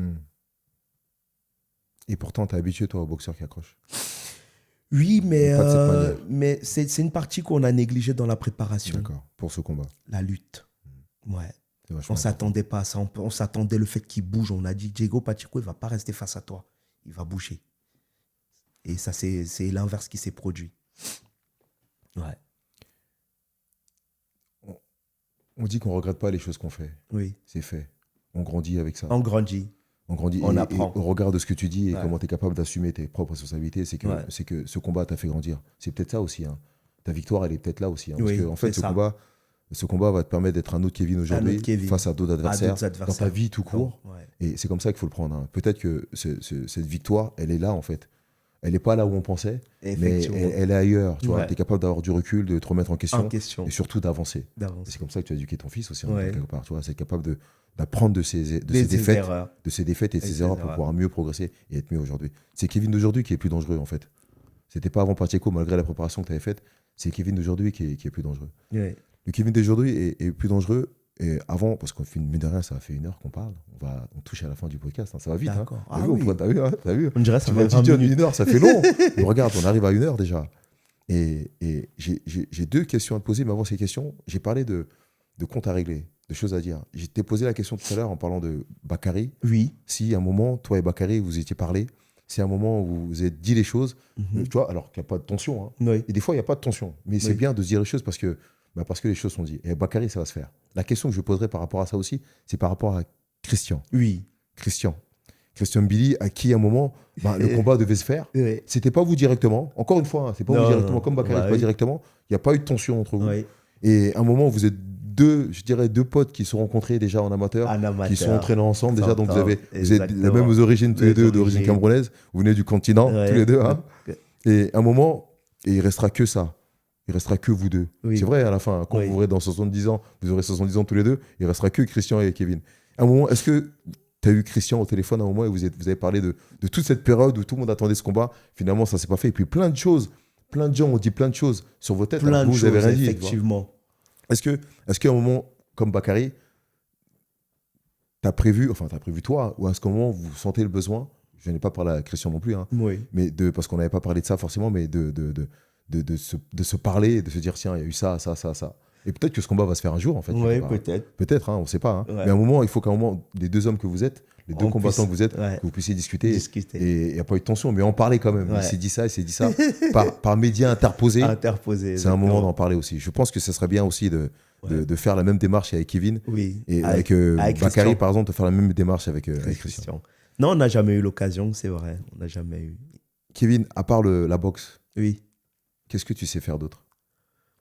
Et pourtant, tu es habitué, toi, aux boxeurs qui accrochent. Oui, mais c'est une partie qu'on a négligée dans la préparation. D'accord, pour ce combat. La lutte. Ouais. On ne s'attendait pas à ça. On s'attendait le fait qu'il bouge. On a dit, Diego Pacheco, il ne va pas rester face à toi. Il va bouger. Et ça, c'est l'inverse qui s'est produit. Ouais. On dit qu'on ne regrette pas les choses qu'on fait. Oui. C'est fait. On grandit avec ça. On grandit. On apprend. Et au regard de ce que tu dis et comment tu es capable d'assumer tes propres responsabilités, c'est que ce combat t'a fait grandir. C'est peut-être ça aussi. Hein. Ta victoire, elle est peut-être là aussi. Hein, parce qu'en fait, ce combat va te permettre d'être un autre Kevin aujourd'hui face à d'autres adversaires dans ta vie tout court. Et c'est comme ça qu'il faut le prendre. Hein. Peut-être que cette victoire, elle est là en fait. Elle n'est pas là où on pensait, mais elle est ailleurs. Tu es capable d'avoir du recul, de te remettre en question. Et surtout d'avancer. C'est comme ça que tu as éduqué ton fils aussi. Quelque part, tu vois, c'est capable d'apprendre de ses défaites et de ses erreurs pour pouvoir mieux progresser et être mieux aujourd'hui. C'est Kevin d'aujourd'hui qui est plus dangereux en fait. C'était pas avant Pacheco, malgré la préparation que tu avais faite. C'est Kevin d'aujourd'hui qui est plus dangereux. Le Kevin d'aujourd'hui est plus dangereux. Et avant, parce qu'on fait mine de rien, ça fait 1 heure qu'on parle. On touche à la fin du podcast. Hein. Ça va vite. Hein. T'as vu On dirait ça va 1 heure, ça fait long. Mais regarde, on arrive à 1 heure déjà. Et j'ai 2 questions à te poser. Mais avant ces questions, j'ai parlé de comptes à régler, de choses à dire. Je t'ai posé la question tout à l'heure en parlant de Bakary. Oui. Si à un moment, toi et Bakary, vous étiez parlé, si à un moment où vous avez dit les choses, tu vois, alors qu'il n'y a pas de tension. Hein. Et des fois, il n'y a pas de tension. Mais c'est bien de se dire les choses parce que les choses sont dites. Et Bakary, ça va se faire. La question que je poserai par rapport à ça aussi, c'est par rapport à Christian. Oui. Christian Billy, à qui à un moment, le combat devait se faire. C'était pas vous directement. Encore une fois, c'est pas vous directement, comme Bakary, pas directement. Il n'y a pas eu de tension entre vous. Et à un moment, vous êtes je dirais deux potes qui se sont rencontrés déjà en amateur, Un amateur. qui sont entraînés ensemble déjà. Donc vous êtes les Exactement. mêmes origines tous les deux, d'origine origines. camerounaise. Vous venez du continent Ouais. tous les deux. Hein. Et à un moment, il restera que ça. Il restera que vous deux. Oui. C'est vrai, à la fin, quand Oui. vous aurez dans 70 ans, vous aurez 70 ans tous les deux, il restera que Christian et Kevin. À un moment, est-ce que tu as eu Christian au téléphone à un moment et vous avez parlé de toute cette période où tout le monde attendait ce combat? Finalement, ça ne s'est pas fait. Et puis plein de choses, plein de gens ont dit plein de choses sur vos têtes. Plein de vous choses, avez rien dit. effectivement. Est-ce qu'à un moment, comme Bakary, tu as prévu toi, ou est-ce qu'à un moment, vous sentez le besoin, je n'ai pas parlé à Christian non plus, hein, Oui. mais parce qu'on n'avait pas parlé de ça forcément, mais de se parler, de se dire, tiens, il y a eu ça. Et peut-être que ce combat va se faire un jour, en fait. Oui, peut-être. Peut-être, hein, on ne sait pas. Hein. Ouais. Mais à un moment, il faut qu'à un moment, les deux hommes que vous êtes, les deux combattants que vous êtes, ouais. que vous puissiez discuter. Et il n'y a pas eu de tension, mais en parler quand même. Ouais. Il s'est dit ça, par médias interposés. C'est un moment d'en parler aussi. Je pense que ce serait bien aussi de faire la même démarche avec Kevin. Oui. Et avec Bakary, par exemple, de faire la même démarche avec Christian. Non, on n'a jamais eu l'occasion, c'est vrai. On n'a jamais eu. Kevin, à part la boxe, oui. Qu'est-ce que tu sais faire d'autre?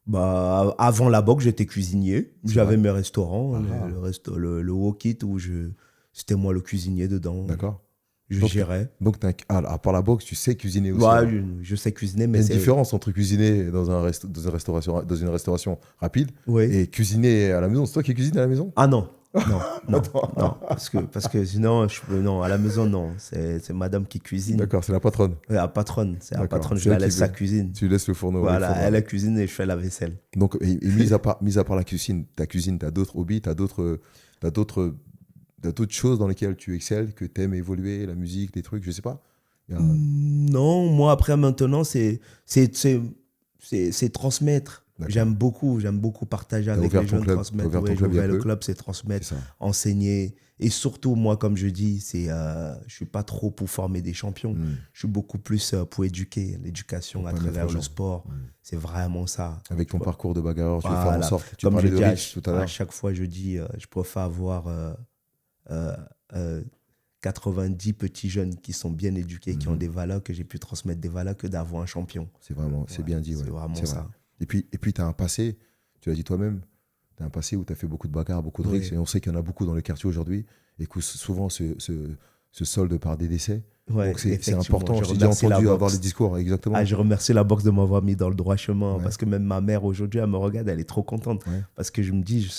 Bah, avant la boxe, j'étais cuisinier. J'avais mes restaurants, Ah. le Wokit où c'était moi le cuisinier dedans. D'accord. Je gérais. Donc, à part la boxe, tu sais cuisiner aussi. Ouais, je sais cuisiner, mais il y a une différence entre cuisiner dans une restauration rapide et cuisiner à la maison. C'est toi qui cuisines à la maison? Ah non. Non, parce que sinon, non, à la maison, non. C'est madame qui cuisine. D'accord, c'est la patronne. La patronne, je la laisse sa cuisine. Tu laisses le fourneau. Voilà, elle la cuisine et je fais la vaisselle. Donc, mis à part la cuisine, t'as d'autres hobbies, t'as d'autres choses dans lesquelles tu excelles, que t'aimes évoluer, la musique, des trucs, je sais pas. Non, moi après maintenant, c'est transmettre. J'aime beaucoup partager avec les jeunes, transmettre. J'ai ouvert le club, c'est transmettre, enseigner. Et surtout, moi, comme je dis, je suis pas trop pour former des champions. Je suis beaucoup plus pour éduquer, l'éducation à travers le sport. C'est vraiment ça. Avec ton parcours de bagarreur, tu veux faire en sorte. Tu parlais de Rich tout à l'heure. À chaque fois, je dis, je préfère avoir 90 petits jeunes qui sont bien éduqués, qui ont des valeurs, que j'ai pu transmettre des valeurs, que d'avoir un champion. C'est bien dit. C'est vraiment ça. Et puis tu as un passé, tu l'as dit toi-même, tu as un passé où tu as fait beaucoup de bagarres, beaucoup de risques, et on sait qu'il y en a beaucoup dans le quartier aujourd'hui, et que souvent se solde par des décès. Donc c'est important, j'ai entendu avoir les discours, exactement. Je remercie la boxe de m'avoir mis dans le droit chemin, parce que même ma mère aujourd'hui, elle me regarde, elle est trop contente, parce que je me dis,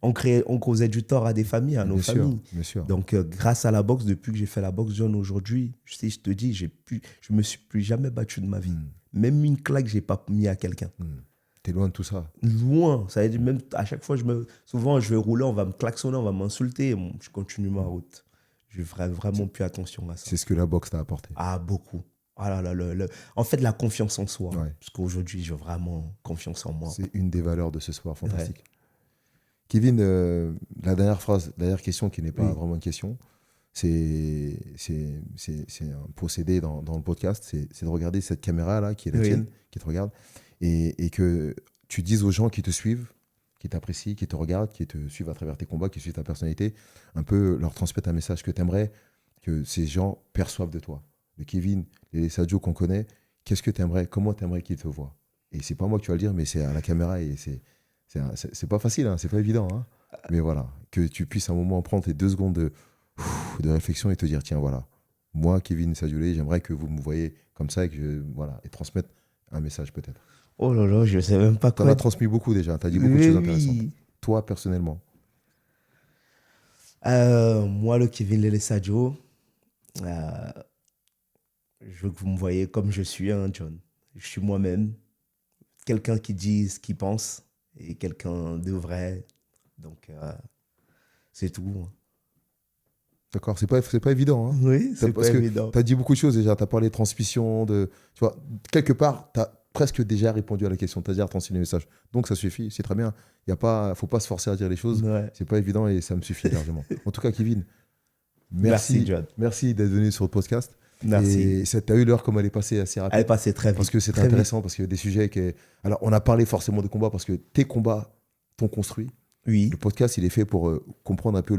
on causait du tort à des familles, à nos familles. Bien sûr. Donc grâce à la boxe, depuis que j'ai fait la boxe jeune aujourd'hui, je te dis, je me suis plus jamais battu de ma vie. Même une claque, j'ai pas mis à quelqu'un. T'es loin de tout ça. Loin. Ça veut dire, même à chaque fois, souvent, je vais rouler, on va me klaxonner, on va m'insulter. Je continue ma route. Je ferai vraiment plus attention à ça. C'est ce que la boxe t'a apporté. Ah, beaucoup. Ah là là, en fait, la confiance en soi. Ouais. Parce qu'aujourd'hui, j'ai vraiment confiance en moi. C'est une des valeurs de ce sport fantastique. Kevin, la dernière question qui n'est pas vraiment une question, c'est un procédé dans le podcast, c'est de regarder cette caméra-là, qui est la tienne, qui te regarde, et que tu dises aux gens qui te suivent, qui t'apprécient, qui te regardent, qui te suivent à travers tes combats, qui suivent ta personnalité, un peu leur transmettre un message que tu aimerais que ces gens perçoivent de toi. Le Kevin, les Sadio qu'on connaît, qu'est-ce que tu aimerais, comment tu aimerais qu'ils te voient? Et c'est pas moi que tu vas le dire, mais c'est à la caméra, et c'est pas facile, hein, c'est pas évident. Hein. Mais voilà, que tu puisses à un moment prendre tes 2 secondes de réflexion et te dire, tiens, voilà, moi, Kevin Sadioulé, j'aimerais que vous me voyez comme ça, et transmettre un message peut-être. Oh là là, je sais même pas quoi. Tu en as transmis beaucoup déjà, tu as dit beaucoup de choses intéressantes. Toi, personnellement? Moi, le Kevin Lele Sadio, je veux que vous me voyez comme je suis, hein, John. Je suis moi-même, quelqu'un qui dit ce qu'il pense et quelqu'un de vrai. Donc, c'est tout. D'accord, c'est pas évident. Hein. Oui, c'est pas évident. Tu as dit beaucoup de choses déjà, tu as parlé de transmission, tu vois, quelque part, tu as presque déjà répondu à la question, tu as déjà transmis le message. Donc ça suffit, c'est très bien. Il faut pas se forcer à dire les choses, c'est pas évident et ça me suffit largement. En tout cas, Kevin, merci d'être venu sur le podcast. Merci. Et tu as eu l'heure comme elle est passée assez rapide. Elle est passée très vite. Parce que c'est intéressant, parce qu'il y a des sujets qui... Alors, on a parlé forcément de combats parce que tes combats t'ont construit. Oui. Le podcast, il est fait pour comprendre un peu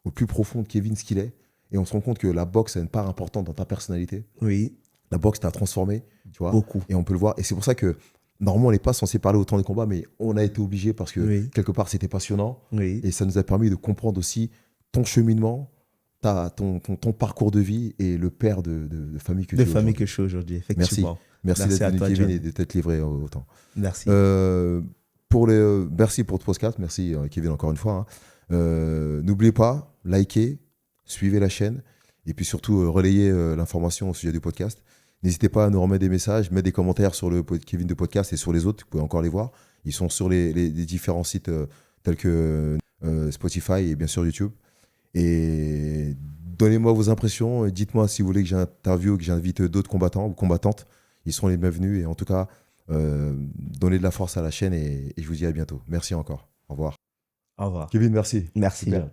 au plus profond de Kevin ce qu'il est. Et on se rend compte que la boxe a une part importante dans ta personnalité. Oui. La boxe t'a transformé, tu vois. Beaucoup. Et on peut le voir. Et c'est pour ça que Normalement, on n'est pas censé parler autant des combats, mais on a été obligé parce que Oui. quelque part, c'était passionnant. Oui. Et ça nous a permis de comprendre aussi ton cheminement, ton parcours de vie et le père de famille que De tu es famille aujourd'hui. que je suis aujourd'hui, Merci. effectivement. Merci Merci d'être à venu, toi, Kevin, et John. de t'être livré autant. Merci. Merci pour le podcast. Merci, Kevin, encore une fois, hein. N'oubliez pas, likez, suivez la chaîne et puis surtout, relayez l'information au sujet du podcast. N'hésitez pas à nous remettre des messages, mettre des commentaires sur le Kevin de podcast et sur les autres. Vous pouvez encore les voir. Ils sont sur les différents sites tels que Spotify et bien sûr YouTube. Et donnez-moi vos impressions. Et dites-moi si vous voulez que j'interviewe, que j'invite d'autres combattants ou combattantes. Ils seront les bienvenus. Et en tout cas, donnez de la force à la chaîne et je vous dis à bientôt. Merci encore. Au revoir. Au revoir. Kevin, merci. Merci, Super. John.